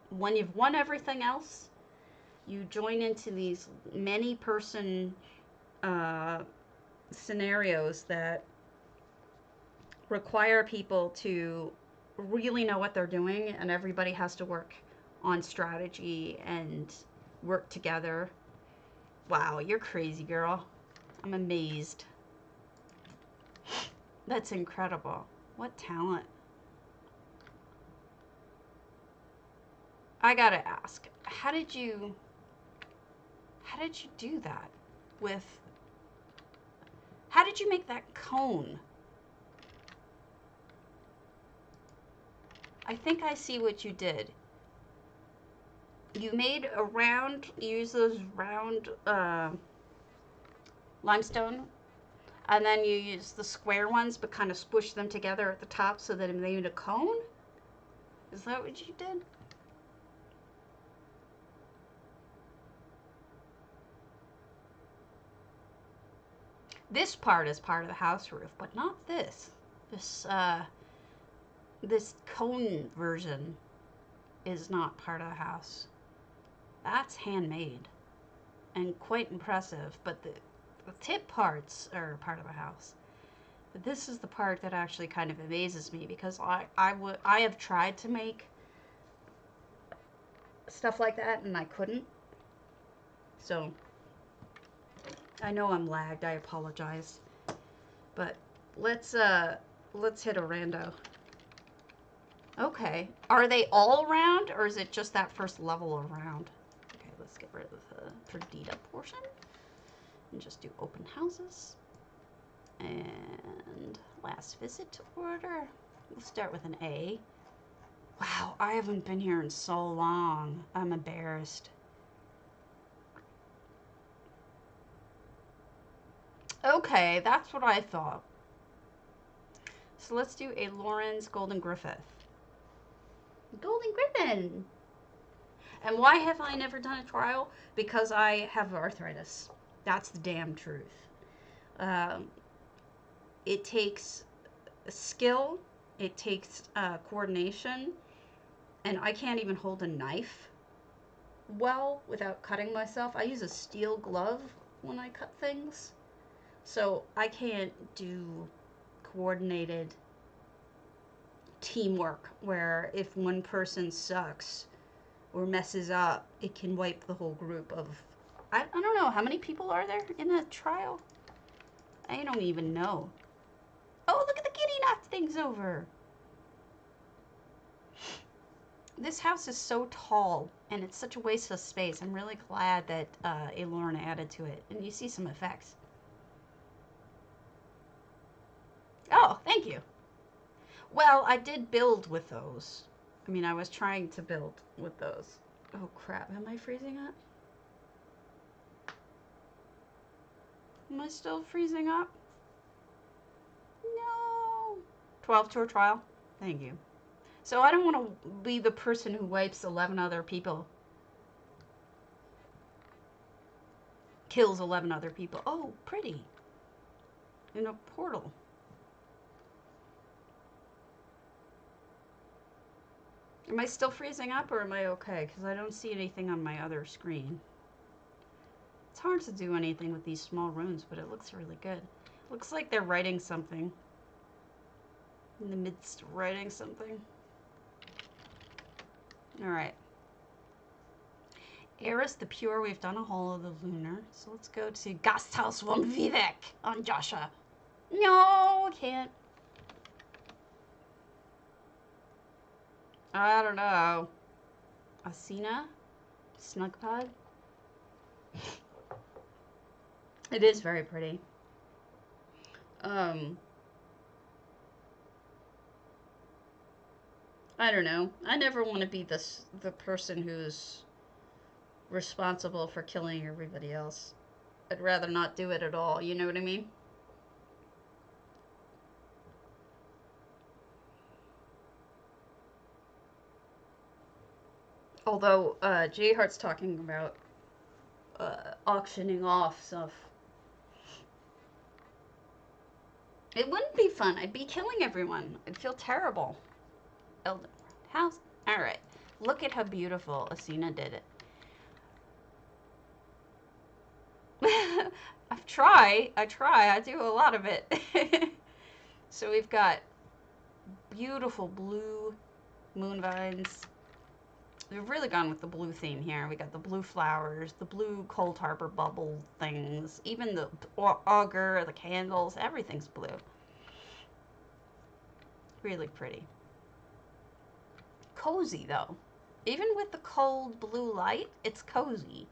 Speaker 1: when you've won everything else, you join into these many-person scenarios that require people to really know what they're doing, and everybody has to work on strategy and work together. Wow, you're crazy, girl. I'm amazed. That's incredible. What talent. I gotta ask, how did you do that with, how did you make that cone? I think I see what you did. You made a round, you use those round limestone, and then you use the square ones, but kind of squish them together at the top so that it made a cone? Is that what you did? This part is part of the house roof, but not this. This cone version is not part of the house. That's handmade and quite impressive, but the tip parts are part of the house. But this is the part that actually kind of amazes me because I have tried to make stuff like that and I couldn't. So I know I'm lagged, I apologize. But let's hit a rando. Okay. Are they all round or is it just that first level around? Okay, let's get rid of the Perdita portion and just do open houses. And last visit order. We'll start with an A. Wow, I haven't been here in so long. I'm embarrassed. Okay, that's what I thought. So let's do a Lawrence Golden Griffith. Golden Griffin! And why have I never done a trial? Because I have arthritis. That's the damn truth. It takes skill, it takes coordination, and I can't even hold a knife well without cutting myself. I use a steel glove when I cut things. So I can't do coordinated teamwork where if one person sucks, or messes up, it can wipe the whole group of... I don't know, how many people are there in a trial? I don't even know. Oh, look at the kitty knocked things over. This house is so tall, and it's such a waste of space. I'm really glad that Llana added to it. And you see some effects. Oh, thank you. Well, I did build with those. I mean, I was trying to build with those. Oh, crap. Am I freezing up? Am I still freezing up? No. 12-tour trial? Thank you. So I don't want to be the person who wipes 11 other people. Kills 11 other people. Oh, pretty. In a portal. Am I still freezing up or am I okay? Because I don't see anything on my other screen. It's hard to do anything with these small runes, but it looks really good. Looks like they're writing something. In the midst of writing something. Alright. Eris the Pure, we've done a Hall of the Lunar. So let's go to Gasthaus von Vivek on Joshua. No, I can't. I don't know. Asina? Snugpod? It is very pretty. I don't know. I never want to be the person who's responsible for killing everybody else. I'd rather not do it at all, you know what I mean? Although, J-Heart's talking about auctioning off stuff. It wouldn't be fun. I'd be killing everyone. I'd feel terrible. Elden House. Alright. Look at how beautiful Asina did it. I try. I do a lot of it. So we've got beautiful blue moon vines. We've really gone with the blue theme here. We got the blue flowers, the blue Cold Harbor bubble things, even the auger, the candles, everything's blue. Really pretty. Cozy, though. Even with the cold blue light, it's cozy.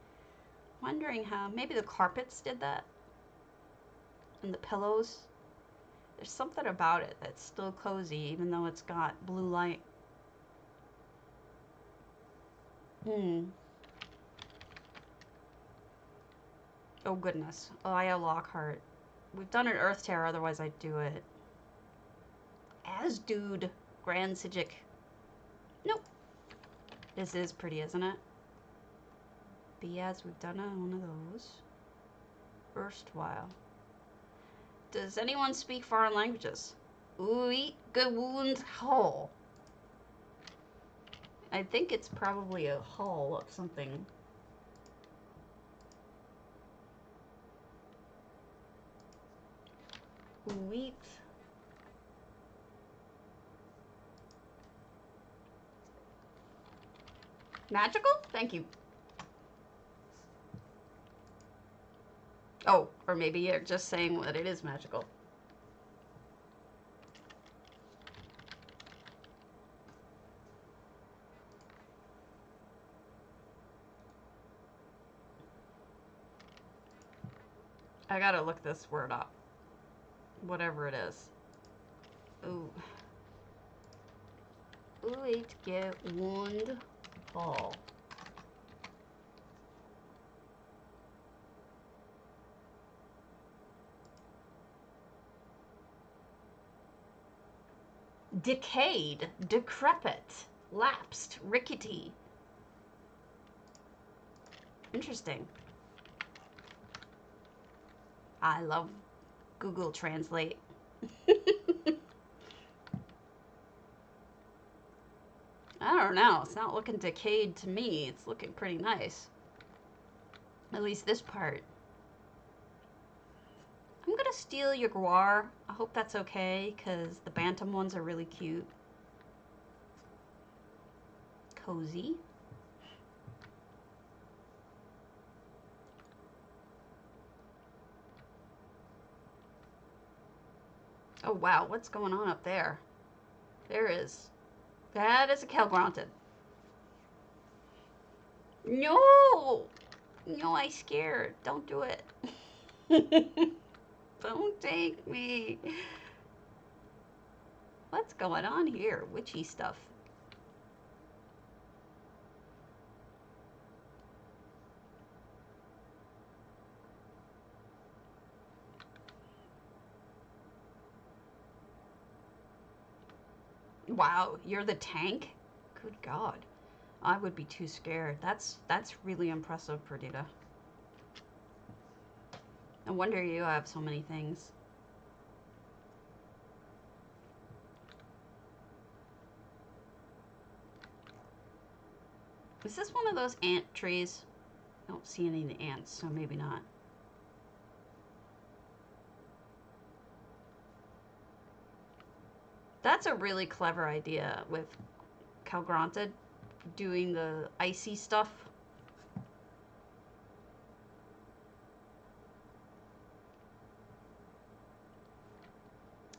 Speaker 1: Wondering how, maybe the carpets did that? And the pillows? There's something about it that's still cozy, even though it's got blue light. Oh, goodness. Aya Lockhart. We've done an earthtear, otherwise I'd do it. As dude. Grand Sijic. Nope. This is pretty, isn't it? Biaz, we've done one of those. Erstwhile. Does anyone speak foreign languages? Uitgewoond Hol. I think it's probably a hall of something. Wheat. Magical? Thank you. Oh, or maybe you're just saying that it is magical. I gotta look this word up. Whatever it is. Ooh. Uitgewoond Hol. Decayed, decrepit, lapsed, rickety. Interesting. I love Google Translate. I don't know. It's not looking decayed to me. It's looking pretty nice. At least this part. I'm gonna steal your guar. I hope that's okay, because the bantam ones are really cute. Cozy. Oh, wow. What's going on up there? There is. That is a Calgronted. No! No, I scared. Don't do it. Don't take me. What's going on here? Witchy stuff. Wow, you're the tank? Good God. I would be too scared. That's really impressive, Perdita. No wonder you have so many things. Is this one of those ant trees? I don't see any of the ants, so maybe not. That's a really clever idea with Calgronted doing the icy stuff.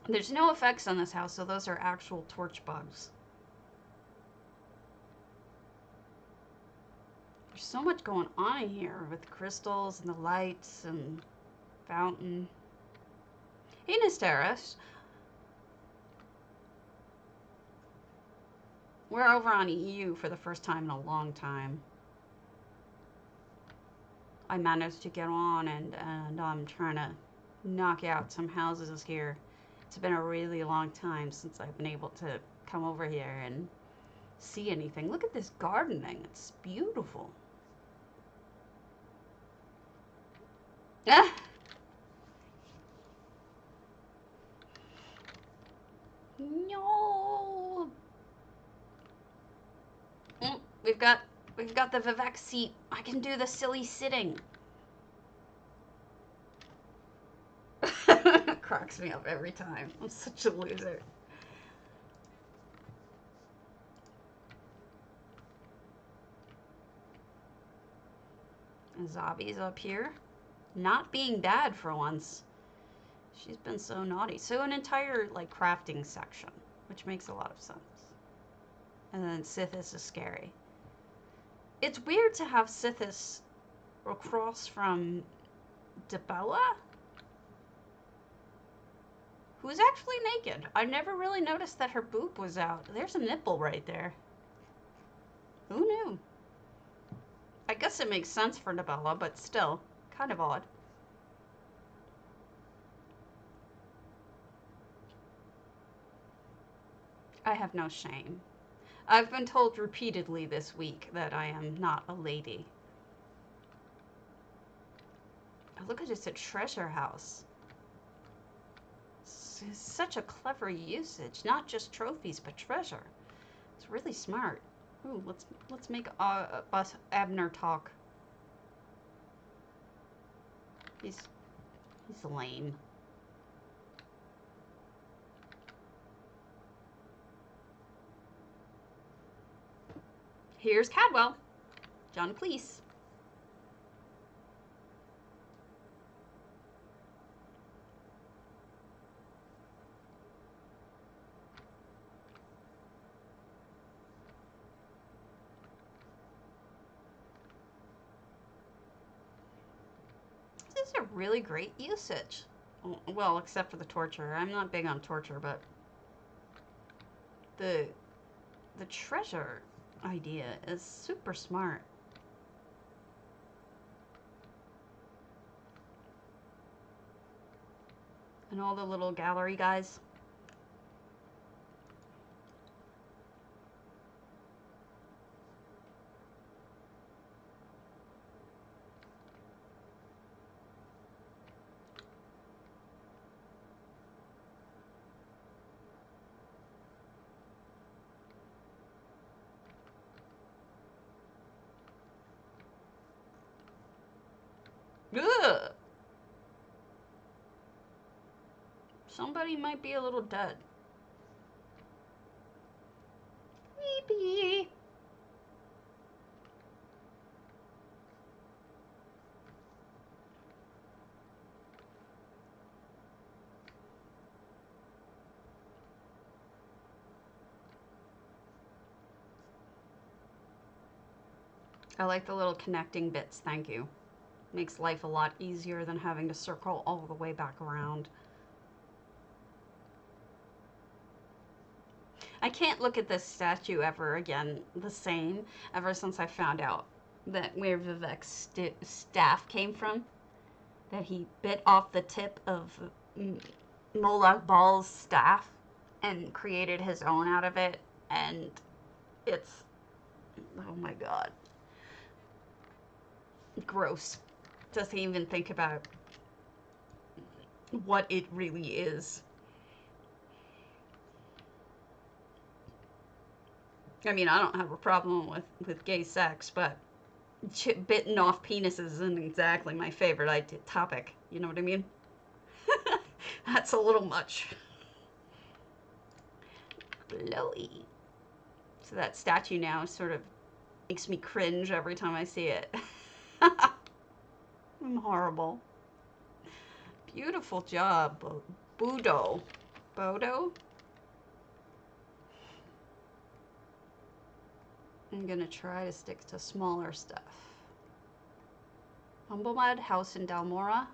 Speaker 1: There's no effects on this house, so those are actual torch bugs. There's so much going on here with crystals and the lights and fountain. Hey, Nisteris. We're over on EU for the first time in a long time. I managed to get on and I'm trying to knock out some houses here. It's been a really long time since I've been able to come over here and see anything. Look at this gardening. It's beautiful. Ah! No! We've got the Vivek seat. I can do the silly sitting. Cracks me up every time. I'm such a loser. Zabi's up here. Not being bad for once. She's been so naughty. So an entire, like, crafting section, which makes a lot of sense. And then Sithis is scary. It's weird to have Sithis across from Debella, who's actually naked. I never really noticed that her boob was out. There's a nipple right there. Who knew? I guess it makes sense for Debella, but still, kind of odd. I have no shame. I've been told repeatedly this week that I am not a lady. Oh, look at this, a treasure house. It's such a clever usage, not just trophies, but treasure. It's really smart. Ooh, let's make Abner talk. He's lame. Here's Cadwell. John Cleese. This is a really great usage. Well, except for the torture. I'm not big on torture, but the treasure idea is super smart. And all the little gallery guys. Ugh. Somebody might be a little dead. Weepy. I like the little connecting bits, thank you. Makes life a lot easier than having to circle all the way back around. I can't look at this statue ever again the same ever since I found out that where Vivek's staff came from. That he bit off the tip of Molag Bal's staff and created his own out of it. And it's, oh my god, gross. Doesn't even think about what it really is. I mean, I don't have a problem with gay sex, but bitten off penises isn't exactly my favorite topic. You know what I mean? That's a little much. Glowy. So that statue now sort of makes me cringe every time I see it. I'm horrible. Beautiful job, Bodo. Bodo? I'm gonna try to stick to smaller stuff. Humblemud, House in Dalmora,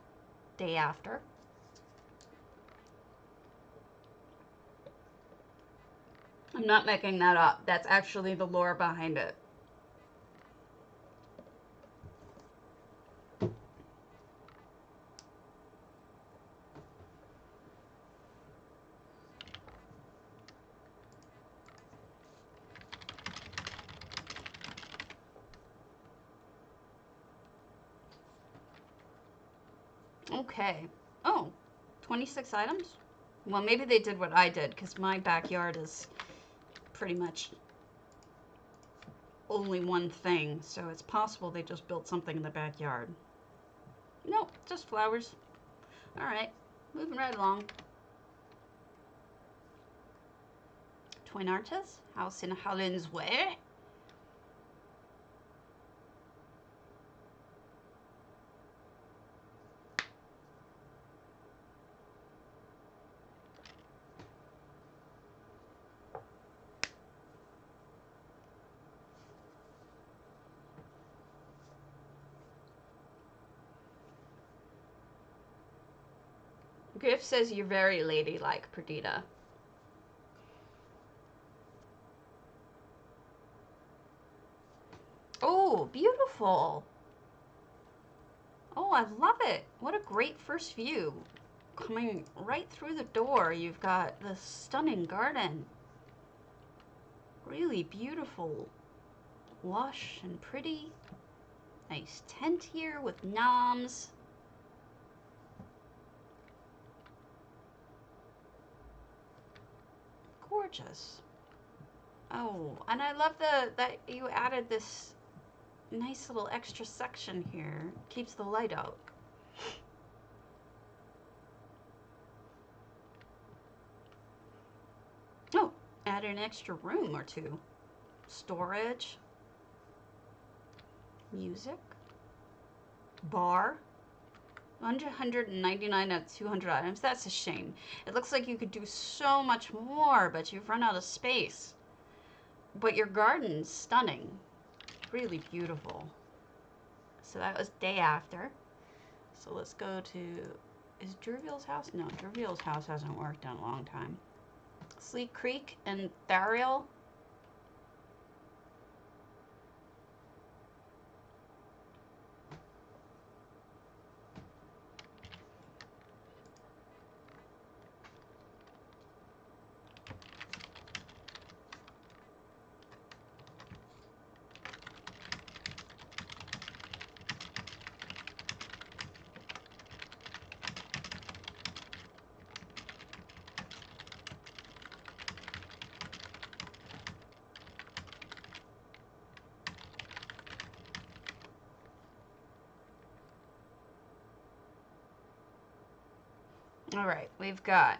Speaker 1: Dayafter. I'm not making that up. That's actually the lore behind it. Okay. Oh, 26 items? Well, maybe they did what I did, because my backyard is pretty much only one thing, so it's possible they just built something in the backyard. Nope, just flowers. Alright, moving right along. Twin Arches, House in Holland's Way. Griff says you're very ladylike, Perdita. Oh, beautiful. Oh, I love it. What a great first view. Coming right through the door, you've got this stunning garden. Really beautiful, lush and pretty. Nice tent here with noms. Gorgeous. Oh, and I love that you added this nice little extra section here. Keeps the light out. Oh, add an extra room or two. Storage. Music. Bar. 199 out of 200 items. That's a shame. It looks like you could do so much more, but you've run out of space. But your garden's stunning. Really beautiful. So that was Dayafter. So let's go to... Is Druville's house? No, Druville's house hasn't worked in a long time. Sleek Creek and Enthariel. All right, we've got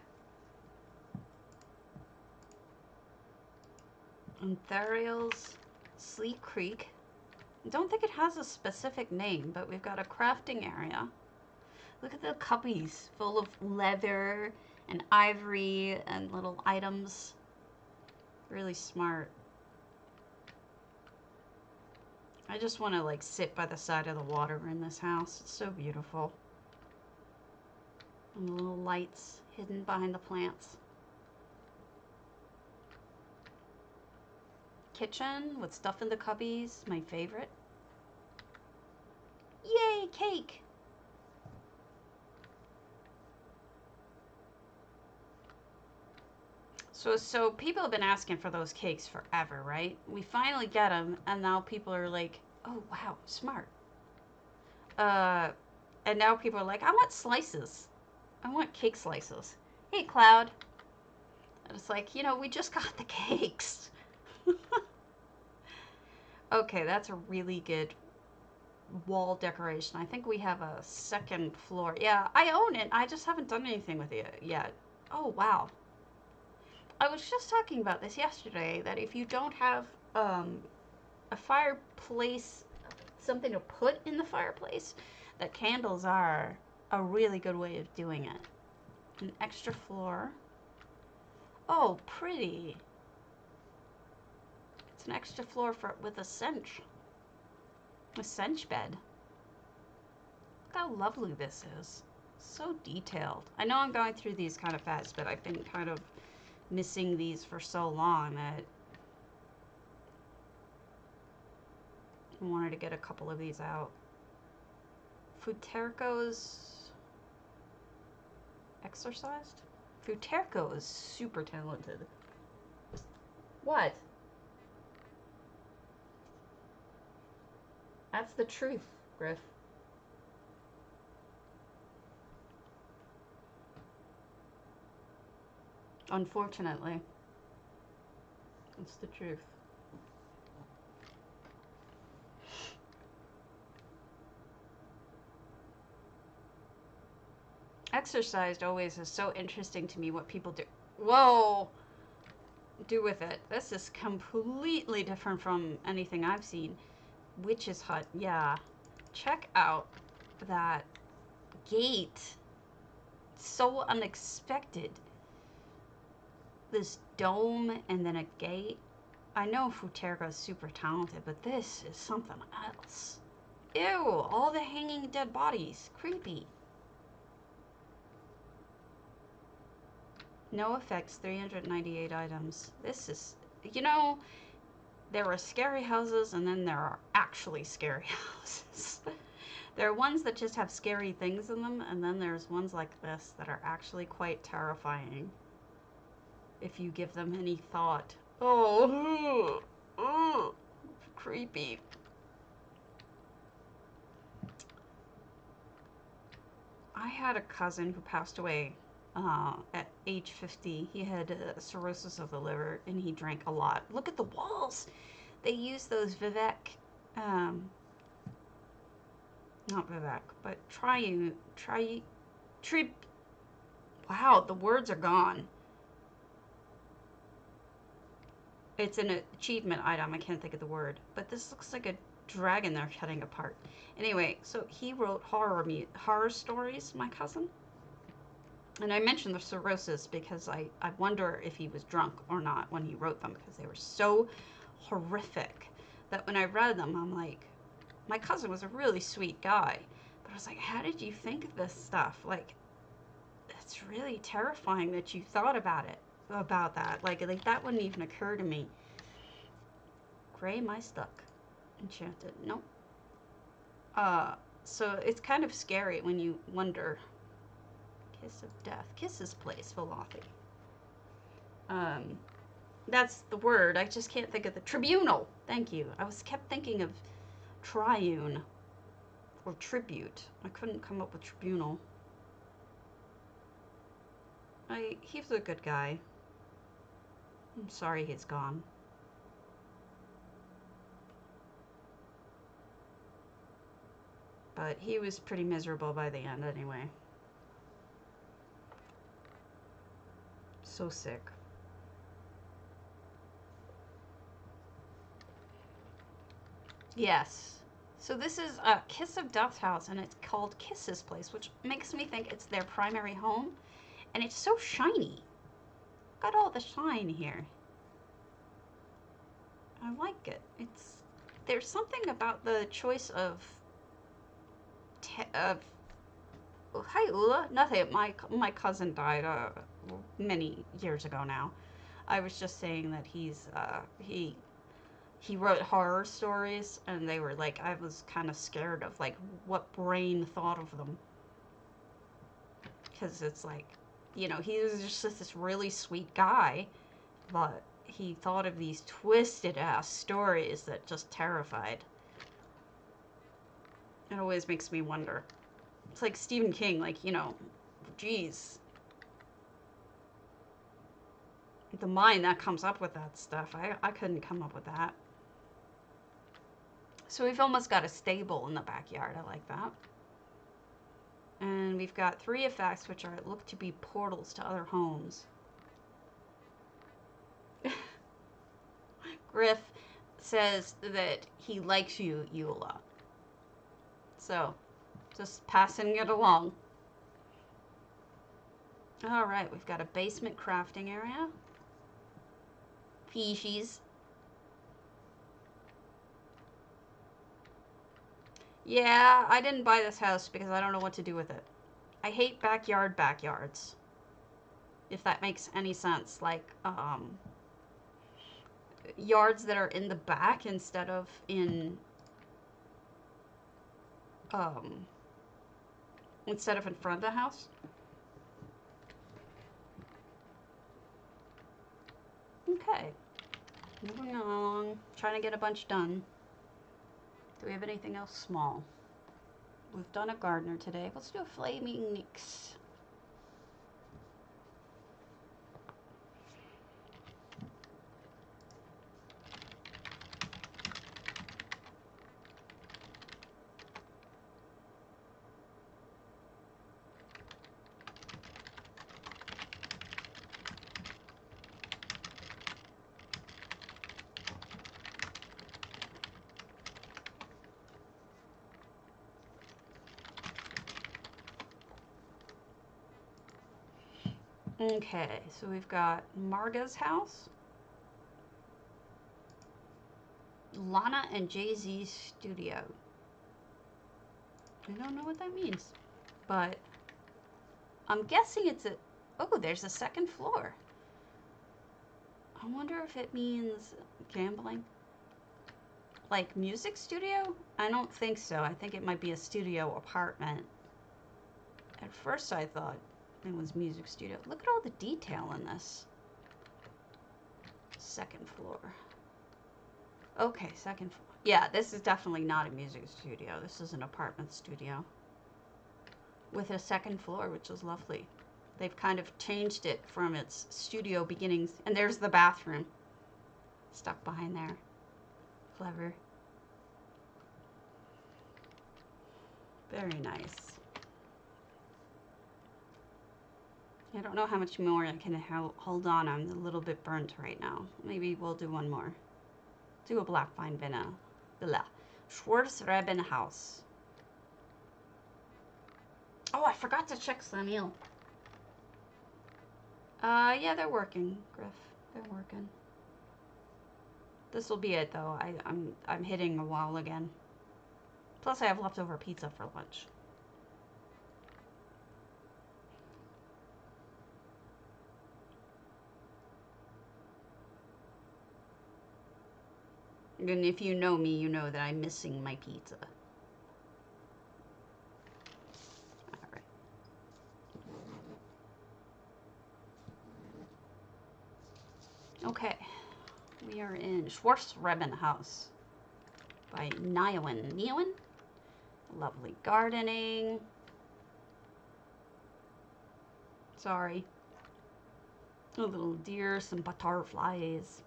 Speaker 1: Enthariel's Sleek Creek. I don't think it has a specific name, but we've got a crafting area. Look at the cuppies full of leather and ivory and little items. Really smart. I just want to like sit by the side of the water in this house. It's so beautiful. And the little lights hidden behind the plants. Kitchen with stuff in the cubbies, my favorite. Yay, cake! So people have been asking for those cakes forever, right? We finally get them, and now people are like, oh, wow, smart. And now people are like, I want slices. I want cake slices. Hey, Cloud. And it's like, you know, we just got the cakes. Okay, that's a really good wall decoration. I think we have a second floor. Yeah, I own it. I just haven't done anything with it yet. Oh, wow. I was just talking about this yesterday, that if you don't have a fireplace, something to put in the fireplace, that candles are a really good way of doing it. An extra floor. Oh, pretty. It's an extra floor with a cinch bed. Look how lovely this is. So detailed. I know I'm going through these kind of fast, but I've been kind of missing these for so long that I wanted to get a couple of these out. Futerko's exorcised? Futerko is super talented. What? That's the truth, Griff. Unfortunately. It's the truth. Exorcised always is so interesting to me what people do. Whoa! Do with it. This is completely different from anything I've seen. Witch's hut, yeah. Check out that gate. So unexpected. This dome and then a gate. I know Futerko is super talented, but this is something else. Ew, all the hanging dead bodies. Creepy. No effects, 398 items. This is, you know, there are scary houses and then there are actually scary houses. There are ones that just have scary things in them, and then there's ones like this that are actually quite terrifying if you give them any thought. Oh, creepy. I had a cousin who passed away at age 50. He had cirrhosis of the liver, and he drank a lot. Look at the walls. They use those not Vivek, but wow, the words are gone. It's an achievement item. I can't think of the word, but this looks like a dragon they're cutting apart. Anyway, so he wrote horror stories, my cousin. And I mentioned the cirrhosis because I wonder if he was drunk or not when he wrote them, because they were so horrific that when I read them, I'm like, my cousin was a really sweet guy, but I was like, how did you think of this stuff? Like, it's really terrifying that you thought about that. Like that wouldn't even occur to me. Gray, my stuck. Enchanted. Nope. So it's kind of scary when you wonder. Kiss of death. Kiss's place, velothi. That's the word. I just can't think of the tribunal. Thank you. I kept thinking of triune or tribute. I couldn't come up with tribunal. He was a good guy. I'm sorry he's gone. But he was pretty miserable by the end anyway. So sick. Yes. So this is a Kiss of Death's house, and it's called Kiss's place, which makes me think it's their primary home. And it's so shiny. Got all the shine here. I like it. It's There's something about the choice of oh, hi Ula. Nothing. My cousin died many years ago now. I was just saying that he wrote horror stories, and they were like, I was kind of scared of like what brain thought of them, because it's like, you know, he was just this really sweet guy, but he thought of these twisted ass stories that just terrified. It always makes me wonder. It's like Stephen King, like, you know, geez. The mind that comes up with that stuff, I couldn't come up with that. So we've almost got a stable in the backyard. I like that. And we've got 3 effects, which are look to be portals to other homes. Griff says that he likes you, Eula. So, just passing it along. All right, we've got a basement crafting area. Fishies. Yeah, I didn't buy this house because I don't know what to do with it. I hate backyards. If that makes any sense. Like, yards that are in the back instead of in front of the house. Okay. Moving along. Trying to get a bunch done. Do we have anything else small? We've done a Gardner today. Let's do a flaming nix. Okay, so we've got Margha's house, Llana and Jay-Z's studio. I don't know what that means, but I'm guessing it's a... Oh, there's a second floor. I wonder if it means gambling. Like music studio? I don't think so. I think it might be a studio apartment. At first I thought it was music studio. Look at all the detail in this. Second floor. Okay, second floor. Yeah, this is definitely not a music studio. This is an apartment studio. With a second floor, which is lovely. They've kind of changed it from its studio beginnings. And there's the bathroom. Stuck behind there. Clever. Very nice. I don't know how much more I can hold on. I'm a little bit burnt right now. Maybe we'll do one more. Do a black pine villa. Schwarzreben-Haus. Oh, I forgot to check Samuel. Yeah, they're working, Griff. They're working. This will be it, though. I'm hitting a wall again. Plus, I have leftover pizza for lunch. And if you know me, you know that I'm missing my pizza. Alright. Okay. We are in Schwarzreben-Haus by Niawyn. Niawyn? Lovely gardening. Sorry. A little deer, some butterflies.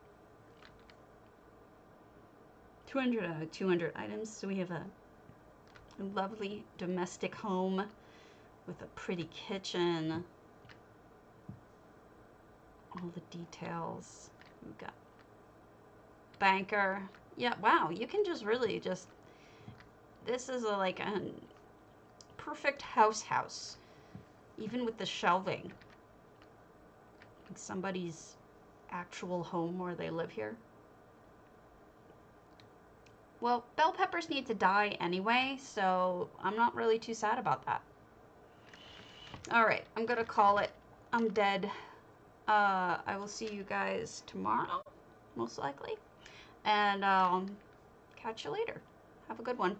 Speaker 1: 200 out of 200 items. So we have a lovely domestic home with a pretty kitchen. All the details. We've got banker. Yeah, wow. You can just really just... This is like a perfect house. Even with the shelving. Like somebody's actual home where they live here. well, bell peppers need to die anyway, so I'm not really too sad about that. All right, I'm gonna call it. I'm dead. I will see you guys tomorrow, most likely, and catch you later. Have a good one.